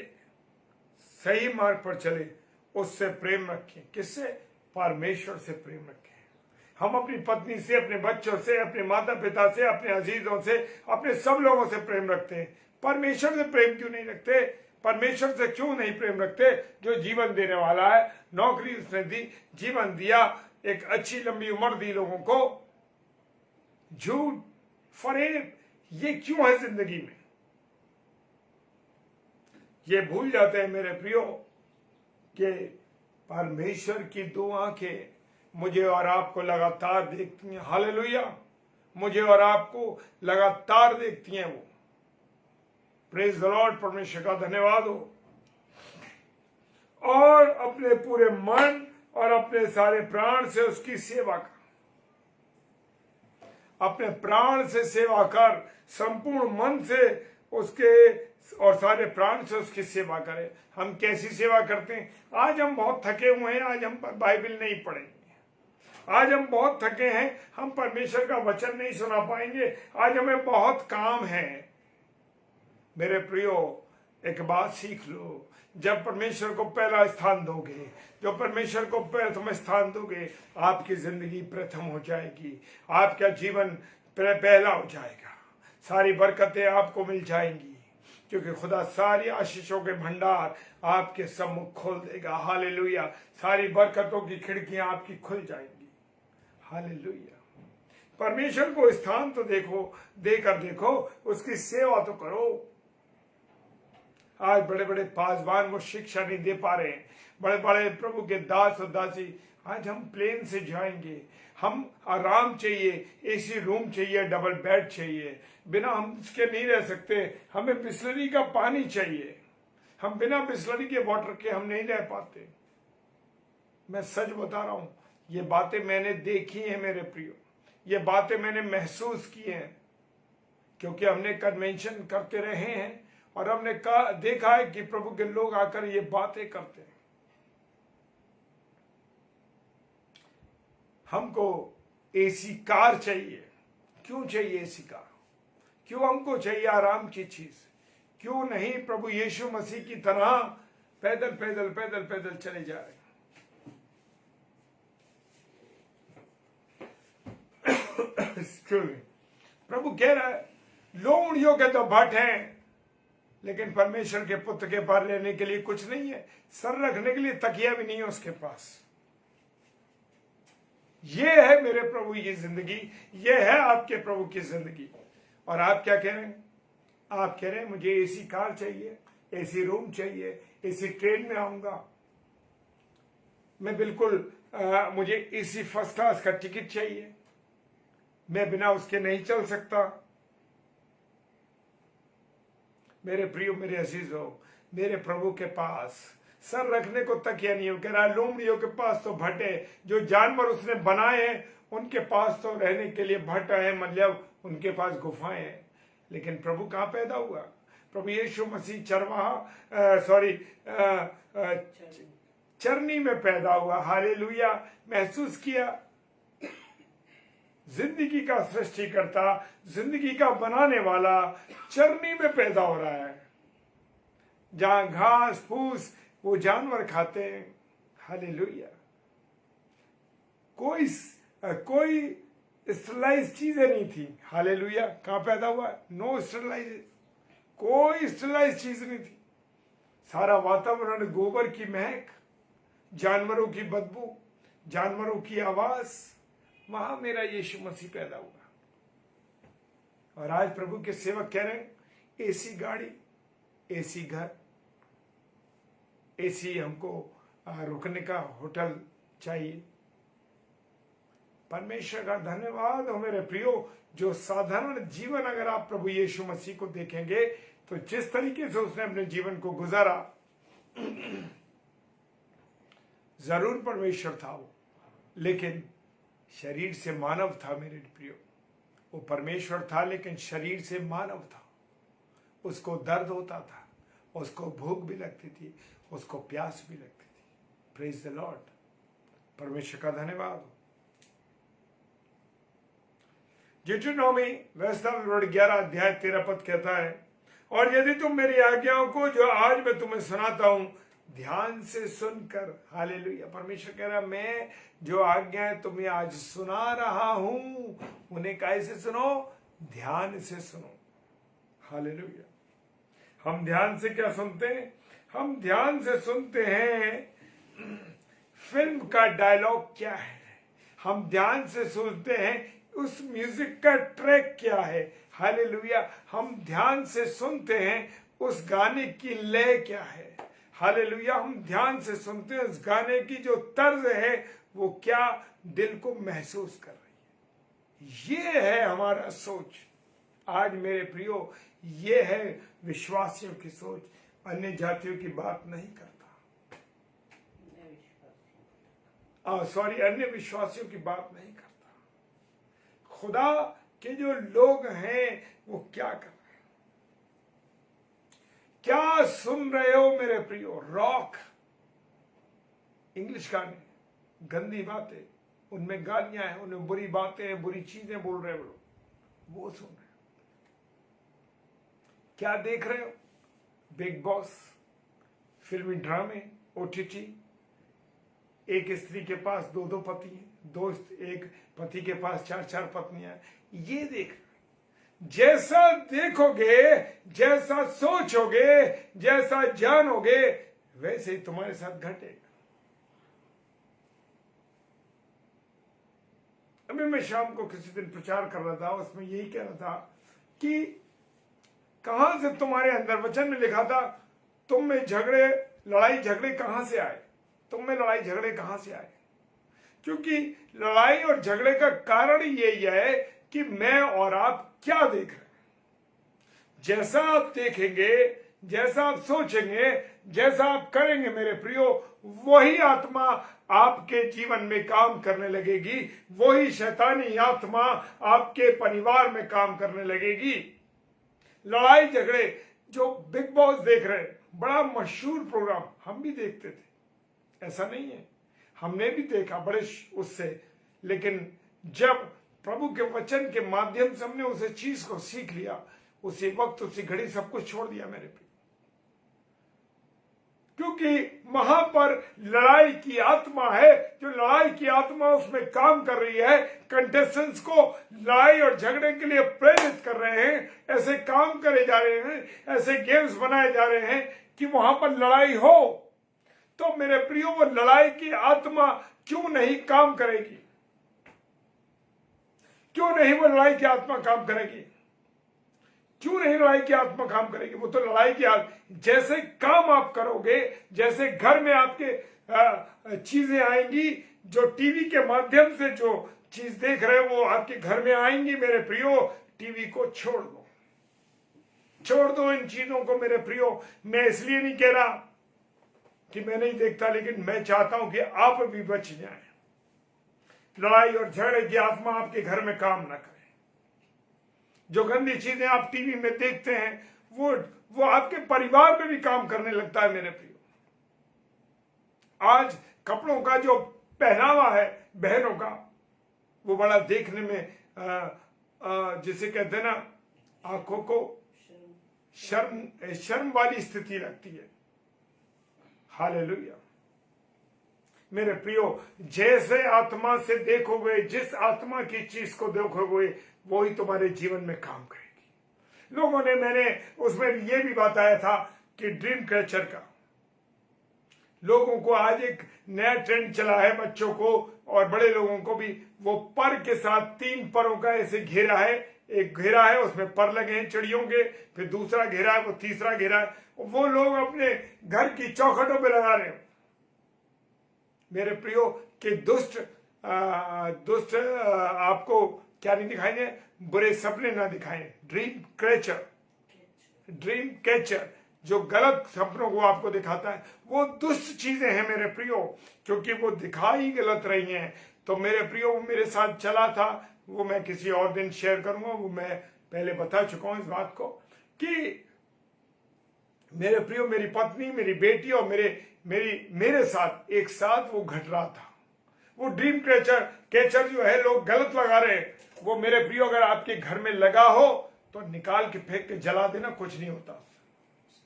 सही मार्ग पर चले, उससे प्रेम रखें। किससे? परमेश्वर से प्रेम रखें। हम अपनी पत्नी से, अपने बच्चों से, अपने माता पिता से, अपने अजीजों से, अपने सब लोगों से प्रेम रखते हैं। परमेश्वर से प्रेम क्यों नहीं रखते? परमेश्वर से क्यों नहीं प्रेम रखते? जो जीवन देने वाला है, नौकरी उसने दी, जीवन दिया, एक अच्छी लंबी उम्र दी लोगों को। झूठ, फरेब, ये क्यों है जिंदगी में? ये भूल जाते हैं मेरे प्रियो कि परमेश्वर की दो आंखें मुझे और आपको लगातार देखती हैं। हालेलुया! मुझे और आपको लगातार देखती हैं वो। प्रेज द लॉर्ड, परमेश्वर का धन्यवाद हो। और अपने पूरे मन और अपने सारे प्राण से उसकी सेवा कर। अपने प्राण से सेवा कर, संपूर्ण मन से उसके और सारे प्राण से उसकी सेवा करें। हम कैसी सेवा करते हैं? आज हम बहुत थके हुए हैं, आज हम बाइबल नहीं पढ़ेंगे। आज हम बहुत थके हैं, हम परमेश्वर का वचन नहीं सुना पाएंगे। आज हमें बहुत काम है। मेरे प्रियो, एक बात सीख लो, जब परमेश्वर को पहला स्थान दोगे, जो परमेश्वर को प्रथम स्थान दोगे, आपकी जिंदगी प्रथम हो जाएगी, आपका जीवन पहला हो जाएगा, सारी बरकतें आपको मिल जाएंगी, क्योंकि खुदा सारी आशीषों के भंडार आपके सम्मुख खोल देगा। हालेलुया! सारी बरकतों की खिड़कियां आपकी खुल जाएंगी। हालेलुया! परमेश्वर को स्थान तो देकर देखो, उसकी सेवा तो करो। आज बड़े बड़े पासवान वो शिक्षा नहीं दे पा रहे हैं, बड़े बड़े प्रभु के दास और दासी। आज हम प्लेन से जाएंगे, हम आराम चाहिए, एसी रूम चाहिए, डबल बेड चाहिए, बिना हम इसके नहीं रह सकते। हमें बिस्लरी का पानी चाहिए, हम बिना बिस्लरी के वाटर के हम नहीं रह पाते। मैं सच बता रहा हूं, ये बातें मैंने देखी हैं मेरे प्रियो, ये बातें मैंने महसूस की हैं, क्योंकि हमने कन्वेंशन करते रहे हैं और हमने देखा है कि प्रभु के लोग आकर ये बातें करते हैं। हमको एसी कार चाहिए। क्यों चाहिए एसी कार? क्यों हमको चाहिए आराम की चीज? क्यों नहीं प्रभु यीशु मसीह की तरह पैदल पैदल पैदल पैदल चले जा रहे? प्रभु कह रहा है, लोमड़ियों के तो भट्ट हैं, लेकिन परमेश्वर के पुत्र के पार लेने के लिए कुछ नहीं है। सर रखने के लिए तकिया भी नहीं है उसके पास। ये है मेरे प्रभु की जिंदगी, ये है आपके प्रभु की जिंदगी। और आप क्या कह रहे हैं? आप कह रहे हैं मुझे एसी कार चाहिए, एसी रूम चाहिए, एसी ट्रेन में आऊंगा मैं, बिल्कुल मुझे एसी फर्स्ट क्लास का टिकट चाहिए, मैं बिना उसके नहीं चल सकता। मेरे प्रियो, मेरे अजीजों, मेरे प्रभु के पास सर रखने को तकिया नहीं हो। कह रहा है लोमड़ियों के पास तो भट्ट है, जो जानवर उसने बनाए हैं उनके पास तो रहने के लिए भट्ट है, मतलब उनके पास गुफाएं हैं। लेकिन प्रभु कहाँ पैदा हुआ? प्रभु यीशु मसीह चरनी में पैदा हुआ। हालेलुया! महसूस किया जिंदगी का सृष्टिकर्ता, जिंदगी का बनाने वाला चरनी में पैदा हो रहा है, जहां घास फूस वो जानवर खाते हैं। हालेलुया! कोई स्टरलाइज चीजें नहीं थी। हालेलुया! कहां पैदा हुआ? नो स्टरलाइज, कोई स्टरलाइज चीज नहीं थी। सारा वातावरण गोबर की महक, जानवरों की बदबू, जानवरों की आवाज, वहां मेरा यीशु मसीह पैदा हुआ। और आज प्रभु के सेवक कह रहे हैं एसी गाड़ी, एसी घर, एसी हमको रुकने का होटल चाहिए। परमेश्वर का धन्यवाद हो मेरे प्रियो। जो साधारण जीवन अगर आप प्रभु यीशु मसीह को देखेंगे तो जिस तरीके से उसने अपने जीवन को गुजारा, जरूर परमेश्वर था वो, लेकिन शरीर से मानव था मेरे प्रियो। वो परमेश्वर था लेकिन शरीर से मानव था। उसको दर्द होता था, उसको भूख भी लगती थी, उसको प्यास भी लगती थी। प्रेज द लॉर्ड, परमेश्वर का धन्यवाद हो। डिट्रोनॉमी व्यवस्था विवरण 11 अध्याय 13 पद कहता है, और यदि तुम मेरी आज्ञाओं को जो आज मैं तुम्हें सुनाता हूं ध्यान से सुनकर, हालेलुया, परमेश्वर कह रहा मैं जो आज्ञाएं तुम्हें आज सुना रहा हूं उन्हें कैसे सुनो? ध्यान से सुनो। हालेलुया। हम ध्यान से क्या सुनते हैं? हम ध्यान से सुनते हैं फिल्म का डायलॉग क्या है। हम ध्यान से सुनते हैं उस म्यूजिक का ट्रैक क्या है। हालेलुया। हम ध्यान से सुनते हैं उस गाने की लय क्या है। हालेलुया। हम ध्यान से सुनते हैं उस गाने की जो तर्ज है वो क्या दिल को महसूस कर रही है। ये है हमारा सोच आज मेरे प्रियो, ये है विश्वासियों की सोच। अन्य जातियों की बात नहीं करता, अन्य विश्वासियों की बात नहीं करता। खुदा के जो लोग हैं वो क्या कर रहे हैं, क्या सुन रहे हो मेरे प्रियो? रॉक, इंग्लिश गाने, गंदी बातें, उनमें गालियां हैं, उनमें बुरी बातें हैं, बुरी चीजें बोल रहे हो, वो सुन रहे हो। क्या देख रहे हो? बिग बॉस, फिल्मी ड्रामे, ओटीटी, एक स्त्री के पास 2 पति हैं, दोस्त एक पति के पास 4 पत्नियां, ये देख। जैसा देखोगे, जैसा सोचोगे, जैसा जानोगे, वैसे ही तुम्हारे साथ घटेगा। अभी मैं शाम को किसी दिन प्रचार कर रहा था, उसमें यही कह रहा था कि कहां से तुम्हारे अंदर, वचन में लिखा था, तुम में झगड़े, लड़ाई झगड़े कहां से आए? तुम में लड़ाई झगड़े कहां से आए? क्योंकि लड़ाई और झगड़े का कारण यही है कि मैं और आप क्या देख रहे हैं। जैसा आप देखेंगे, जैसा आप सोचेंगे, जैसा आप करेंगे मेरे प्रियो, वही आत्मा आपके जीवन में काम करने लगेगी। वही शैतानी आत्मा आपके परिवार में काम करने लगेगी। लड़ाई झगड़े जो बिग बॉस देख रहे हैं, बड़ा मशहूर प्रोग्राम, हम भी देखते थे, ऐसा नहीं है, हमने भी देखा बड़े उससे, लेकिन जब प्रभु के वचन के माध्यम से हमने उस चीज को सीख लिया, उसी वक्त उसी घड़ी सब कुछ छोड़ दिया मेरे पे। क्योंकि वहां पर लड़ाई की आत्मा है, जो लड़ाई की आत्मा उसमें काम कर रही है, कंटेस्टेंट्स को लड़ाई और झगड़े के लिए प्रेरित कर रहे हैं, ऐसे काम करे जा रहे हैं, ऐसे गेम्स बनाए जा रहे हैं कि वहां पर लड़ाई हो। तो मेरे प्रियो, वो लड़ाई की आत्मा क्यों नहीं काम करेगी? क्यों नहीं वो लड़ाई की आत्मा काम करेगी? क्यों नहीं लड़ाई की आत्मा काम करेगी? वो तो लड़ाई की जैसे काम आप करोगे, जैसे घर में आपके चीजें आएंगी, जो टीवी के माध्यम से जो चीज देख रहे हो वो आपके घर में आएंगी मेरे प्रियो। टीवी को छोड़ दो, छोड़ दो इन चीजों को मेरे प्रियो। मैं इसलिए नहीं कह रहा कि मैं नहीं देखता, लेकिन मैं चाहता हूं कि आप भी बच जाएं। लड़ाई और झगड़े की आत्मा आपके घर में काम न करे। जो गंदी चीजें आप टीवी में देखते हैं वो आपके परिवार में भी काम करने लगता है मेरे प्रियो। आज कपड़ों का जो पहनावा है बहनों का, वो बड़ा देखने में जिसे कहते हैं ना, आंखों को शर्म वाली स्थिति लगती है। हालेलुया मेरे प्रियो, जैसे आत्मा से देखोगे, जिस आत्मा की चीज को देखोगे, वो ही तुम्हारे जीवन में काम करेगी। लोगों ने, मैंने उसमें ये भी बताया था कि ड्रीम कैचर का, लोगों को आज एक नया ट्रेंड चला है, बच्चों को और बड़े लोगों को भी। वो पर के साथ 3 परों का ऐसे घेरा है, एक घेरा है उसमें पर लगे हैं चिड़ियों के, फिर दूसरा घेरा है, वो तीसरा घेरा है, वो लोग अपने घर की चौखटों पे लगा रहे हैं मेरे प्रियो। कि दुष्ट दुष्ट आपको क्या नहीं दिखाई दे, बुरे सपने ना दिखाएं। ड्रीम कैचर जो गलत सपनों को आपको दिखाता है, वो दुष्ट चीजें हैं मेरे प्रियो, क्योंकि वो दिखाई गलत रही हैं। तो मेरे प्रियो, वो मेरे साथ चला था, वो मैं किसी और दिन शेयर करूंगा। वो मैं पहले बता चुका हूं इस बात को कि मेरे प्रियो, मेरी पत्नी, मेरी बेटी और मेरे साथ एक साथ वो घट रहा था। वो ड्रीम कैचर जो है लोग गलत लगा रहे हैं, वो मेरे प्रियो अगर आपके घर में लगा हो तो निकाल के फेंक के जला देना, कुछ नहीं होता।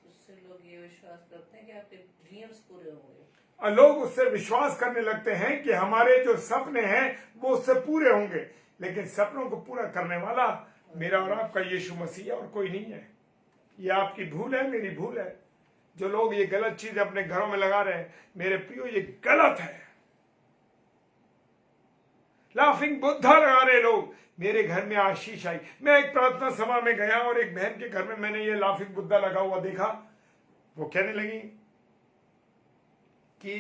उससे लोग ये विश्वास करते हैं कि आपके ड्रीम्स पूरे होंगे। और लोग उससे विश्वास करने लगते हैं कि हमारे जो सपने हैं वो उससे पूरे होंगे, लेकिन सपनों को पूरा करने वाला मेरा और आपका यीशु मसीह है और कोई नहीं है। ये आपकी भूल है, मेरी भूल है, जो लोग ये गलत चीज अपने घरों में लगा रहे हैं। मेरे प्रियो, ये गलत है। लाफिंग बुद्धा लगा रहे लोग। मेरे घर में आशीष आई। मैं एक प्रार्थना सभा में गया और एक बहन के घर में मैंने ये लाफिंग बुद्धा लगा हुआ देखा। वो कहने लगी कि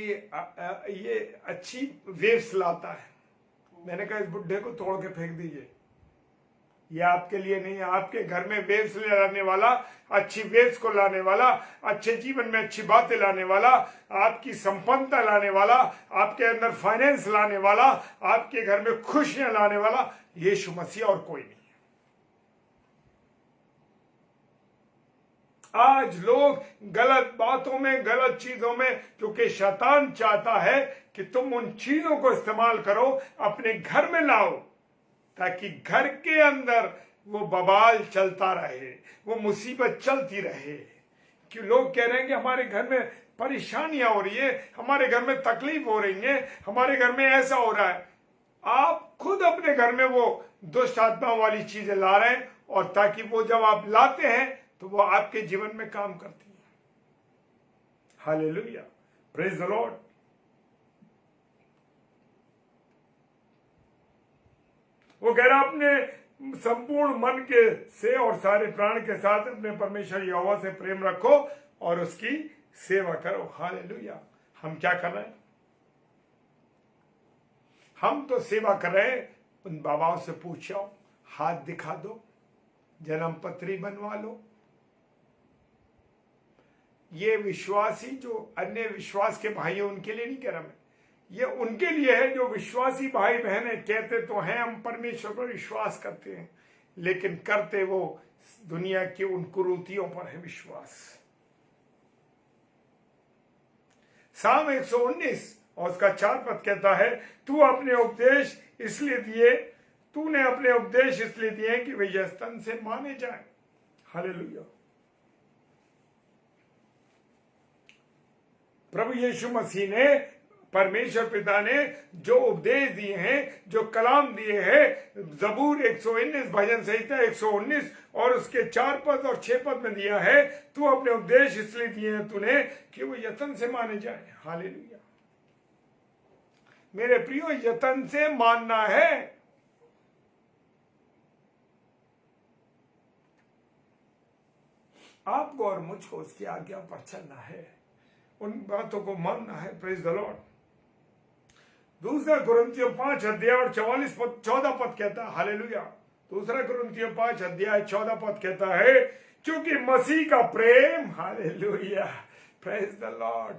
ये अच्छी वेव्स लाता है। मैंने कहा इस बुड्ढे को तोड़ के फेंक दीजिए, ये आपके लिए नहीं है। आपके घर में वेव्स ले लाने वाला, अच्छी वेव्स को लाने वाला, अच्छे जीवन में अच्छी बातें लाने वाला, आपकी संपन्नता लाने वाला, आपके अंदर फाइनेंस लाने वाला, आपके घर में खुशियां लाने वाला यीशु मसीह और कोई नहीं है। आज लोग गलत बातों में, गलत चीजों में, क्योंकि शैतान चाहता है कि तुम उन चीजों को इस्तेमाल करो, अपने घर में लाओ, ताकि घर के अंदर वो बवाल चलता रहे, वो मुसीबत चलती रहे। कि लोग कह रहे हैं कि हमारे घर में परेशानियां हो रही है, हमारे घर में तकलीफ हो रही है, हमारे घर में ऐसा हो रहा है। आप खुद अपने घर में वो दुष्ट आत्माओं वाली चीजें ला रहे हैं, और ताकि वो जब आप लाते हैं तो वो आपके जीवन में काम करती है। Hallelujah, praise the Lord. वो कह रहा अपने संपूर्ण मन के से और सारे प्राण के साथ अपने परमेश्वर यहोवा से प्रेम रखो और उसकी सेवा करो। हालेलुया। हम क्या कर रहे हैं? हम तो सेवा कर रहे हैं। उन बाबाओं से पूछो, हाथ दिखा दो, जन्म पत्री बनवा लो। ये विश्वासी जो अन्य विश्वास के भाई हैं उनके लिए नहीं कह रहा मैं, ये उनके लिए है जो विश्वासी भाई बहन है। कहते तो हैं हम परमेश्वर पर विश्वास करते हैं, लेकिन करते वो दुनिया की उन कुरीतियों पर है विश्वास। साम 119 और उसका 4 पद कहता है, तूने अपने उपदेश इसलिए दिए कि वे यस्तन से माने जाए। हालेलुया। प्रभु यीशु मसीह ने, परमेश्वर पिता ने जो उपदेश दिए हैं, जो कलाम दिए हैं, जबूर 119, भजन संहिता 119 और उसके 4 पद और 6 पद में दिया है, तू अपने उपदेश इसलिए दिए हैं तूने कि वो यतन से माने जाए। हालेलुया। मेरे प्रियो, यतन से मानना है। आपको और मुझको उसकी आज्ञा पर चलना है, उन बातों को मानना है। Praise the Lord. दूसरा कुरिन्थियों 5 अध्याय और 14 पद कहता है, हालेलुया। दूसरा कुरिन्थियों 5 अध्याय 14 पद कहता है, क्योंकि मसीह का प्रेम, हालेलुया, प्रेज द लॉर्ड।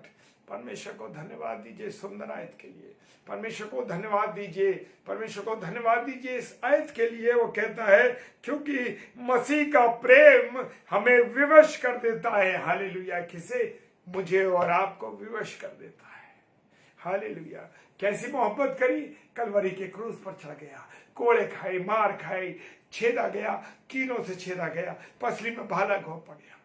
परमेश्वर को धन्यवाद दीजिए सुंदर आयत के लिए। परमेश्वर को धन्यवाद दीजिए, परमेश्वर को धन्यवाद दीजिए इस आयत के लिए। वो कहता है, क्योंकि मसीह का प्रेम हमें विवश कर देता है। हालेलुया। किसे? मुझे और आपको विवश कर देता है। हालेलुया। कैसी मोहब्बत करी? कलवरी के क्रूस पर चढ़ गया, कोड़े खाए, मार खाए, छेदा गया, कीलों से छेदा गया, पसली में भाला घोंप पड़ गया।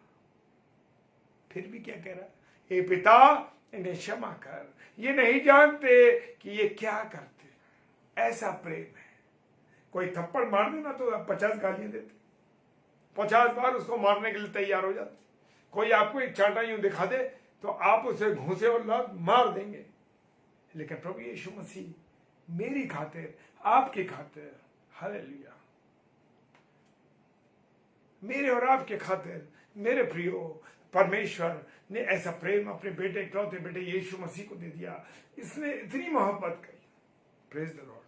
फिर भी क्या कह रहा? हे पिता, इन्हें क्षमा कर, ये नहीं जानते कि ये क्या करते। ऐसा प्रेम है। कोई थप्पड़ मार देना तो 50 गालियां देते, 50 बार उसको मारने के लिए तैयार हो जाते। कोई आपको एक चांटा यूं दिखा दे तो आप उसे घूंसे और लात मार देंगे। लेकिन प्रभु यीशु मसीह मेरी खातिर, आपकी खातिर, हालेलुया, मेरे और आपके खातिर, मेरे प्रियो, परमेश्वर ने ऐसा प्रेम अपने बेटे, इकलौते बेटे यीशु मसीह को दे दिया। इसने इतनी मोहब्बत करी। Praise the Lord.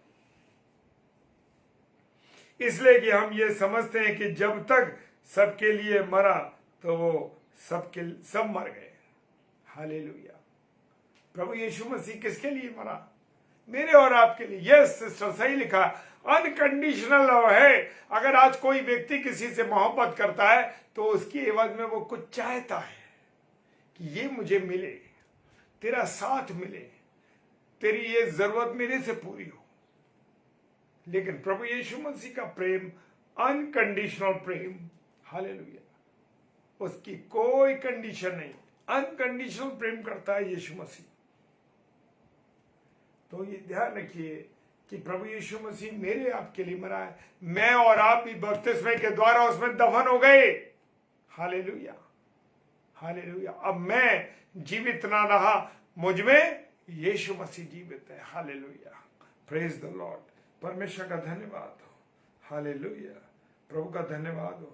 इसलिए कि हम ये समझते हैं कि जब तक सबके लिए मरा तो वो सब मर गए। हालेलुया। प्रभु यीशु मसीह किसके लिए मरा? मेरे और आपके लिए। यस सिस्टर, सही लिखा। अनकंडीशनल लव है। अगर आज कोई व्यक्ति किसी से मोहब्बत करता है तो उसकी एवज में वो कुछ चाहता है कि ये मुझे मिले, तेरा साथ मिले, तेरी ये जरूरत मेरे से पूरी हो। लेकिन प्रभु यीशु मसीह का प्रेम अनकंडीशनल प्रेम, हालेलुया, उसकी कोई कंडीशन नहीं, अनकंडीशनल प्रेम करता है यीशु मसीह। तो ये ध्यान रखिए कि प्रभु यीशु मसीह मेरे आपके लिए मरा है। मैं और आप भी बपतिस्मे के द्वारा उसमें दफन हो गए। Hallelujah, hallelujah. अब मैं जीवित ना रहा, मुझ में यीशु मसीह जीवित है। Hallelujah, praise the Lord. परमेश्वर का धन्यवाद हो। हालेलुया, प्रभु का धन्यवाद हो।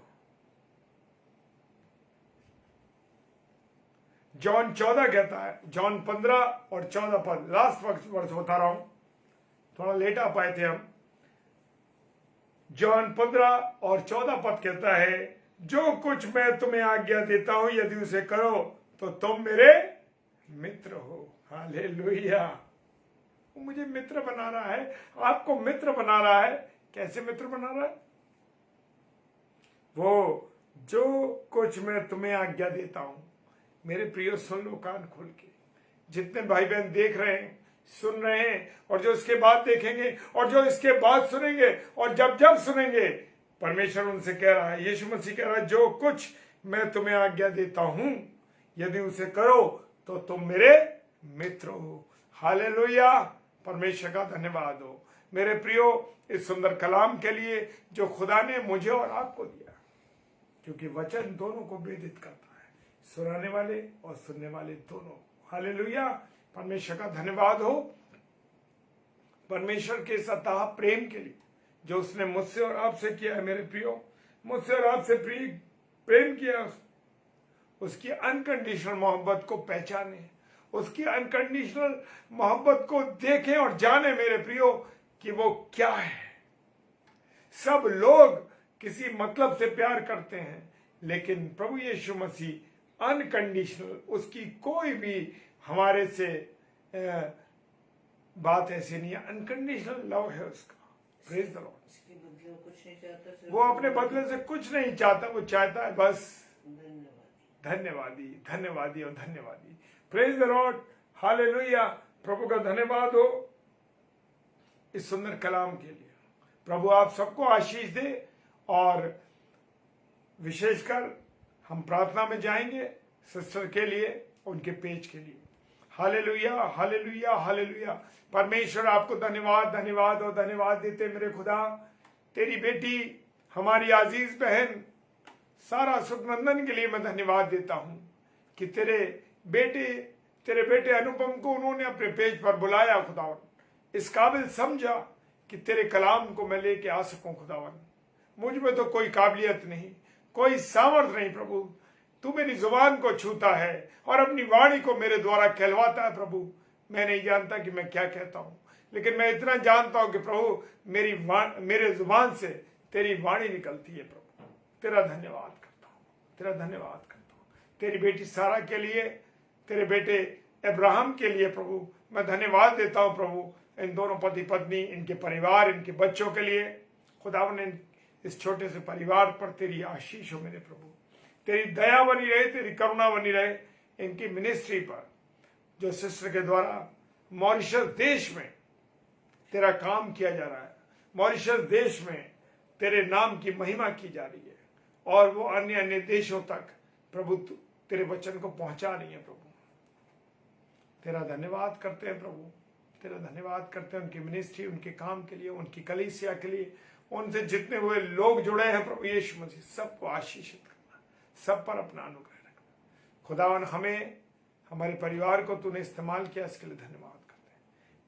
जॉन 14 कहता है, जॉन 15 और 14 पद, लास्ट वर्ष बता रहा हूं, थोड़ा लेट आ पाए थे हम। जॉन 15 और 14 पद कहता है, जो कुछ मैं तुम्हें आज्ञा देता हूं यदि उसे करो तो तुम मेरे मित्र हो। हालेलुया। वो मुझे मित्र बना रहा है, आपको मित्र बना रहा है। कैसे मित्र बना रहा है? वो जो कुछ मैं तुम्हें आज्ञा देता हूं। मेरे प्रियो सुन लो कान खोल के, जितने भाई बहन देख रहे हैं, सुन रहे हैं, और जो इसके बाद देखेंगे और जो इसके बाद सुनेंगे और जब जब सुनेंगे, परमेश्वर उनसे कह रहा है, यीशु मसीह कह रहा है, जो कुछ मैं तुम्हें आज्ञा देता हूं यदि उसे करो तो तुम मेरे मित्र हो। हालेलुया, परमेश्वर का धन्यवाद हो। मेरे प्रियो, इस सुंदर कलाम के लिए जो खुदा ने मुझे और आपको दिया, क्योंकि वचन दोनों को भेदित करता है, सुनाने वाले और सुनने वाले दोनों। हालेलुया, परमेश्वर का धन्यवाद हो। परमेश्वर के सताह प्रेम के लिए जो उसने मुझसे और आपसे किया है। मेरे प्रियो, मुझसे और आपसे प्रेम किया, उसकी अनकंडीशनल मोहब्बत को पहचाने, उसकी अनकंडीशनल मोहब्बत को देखें और जाने मेरे प्रियो कि वो क्या है। सब लोग किसी मतलब से प्यार करते हैं, लेकिन प्रभु यीशु मसीह अनकंडीशनल, उसकी कोई भी हमारे से बात ऐसी नहीं है। अनकंडीशनल लव है उसका। Praise the Lord. इसके बदले वो कुछ नहीं चाहता, वो अपने बदले से कुछ नहीं चाहता, वो चाहता है बस धन्यवादी, धन्यवादी और धन्यवादी। प्रेज द लॉर्ड, हालेलुया, प्रभु का धन्यवाद हो इस सुंदर कलाम के लिए। प्रभु आप सबको आशीष दे, और विशेषकर हम प्रार्थना में जाएंगे सिस्टर के लिए, उनके पेज के लिए। Hallelujah, hallelujah, hallelujah. परमेश्वर आपको धन्यवाद, धन्यवाद और धन्यवाद देते मेरे खुदा। तेरी बेटी हमारी आजीज बहन सारा सुखनंदन के लिए मैं धन्यवाद देता हूं कि तेरे बेटे अनुपम को उन्होंने अपने पेज पर बुलाया खुदावन, इस काबिल समझा कि तेरे कलाम को मैं लेके आ सकूं खुदावन। मुझ में तो कोई काबिलियत नहीं, कोई सामर्थ नहीं प्रभु, तू मेरी जुबान को छूता है और अपनी वाणी को मेरे द्वारा कहलवाता है प्रभु। मैं नहीं जानता कि मैं क्या कहता हूं, लेकिन मैं इतना जानता हूं कि प्रभु मेरे जुबान से तेरी वाणी निकलती है। प्रभु तेरा धन्यवाद करता हूं, तेरा धन्यवाद करता हूं। तेरी बेटी सारा के लिए, तेरे बेटे अब्राहम के लिए प्रभु मैं धन्यवाद देता हूं प्रभु। इन दोनों पति पत्नी, इनके परिवार, इनके बच्चों के लिए खुदावन ने इस छोटे से परिवार पर तेरी आशीष हो मेरे प्रभु। तेरी दया बनी रहे, तेरी करुणा बनी रहे इनकी मिनिस्ट्री पर, जो सिस्टर के द्वारा मॉरिशस देश में तेरा काम किया जा रहा है। मॉरिशस देश में तेरे नाम की महिमा की जा रही है, और वो अन्य अन्य देशों तक प्रभु तेरे वचन को पहुंचा रही है। प्रभु तेरा धन्यवाद करते हैं प्रभु, तेरा धन्यवाद करते हैं उनकी मिनिस्ट्री, उनके काम के लिए, उनकी कलीसिया के लिए, उनसे जितने हुए लोग जुड़े हैं प्रभु यीशु मसीह, सबको आशीषित करना, सब पर अपना अनुग्रह रखना। खुदावन हमें, हमारे परिवार को तूने इस्तेमाल किया, इसके लिए धन्यवाद करते हैं।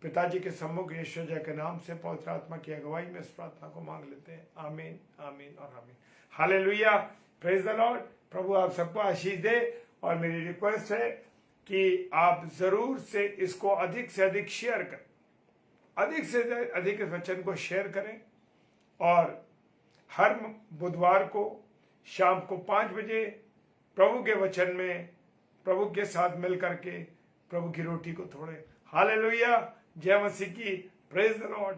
पिताजी के सम्मुख यीशु जय के नाम से पवित्र आत्मा की अगुवाई में इस प्रार्थना को मांग लेते हैं। आमीन, आमीन और आमीन। Hallelujah, praise the Lord. प्रभु आप सबको आशीष दे, और मेरी रिक्वेस्ट है कि आप जरूर से इसको अधिक से अधिक शेयर करें, अधिक से अधिक इस वचन को शेयर करें और हर बुधवार को शाम को 5 बजे प्रभु के वचन में प्रभु के साथ मिल करके प्रभु की रोटी को तोड़े। हालेलुया, जय मसीह की, प्रेज द लॉर्ड।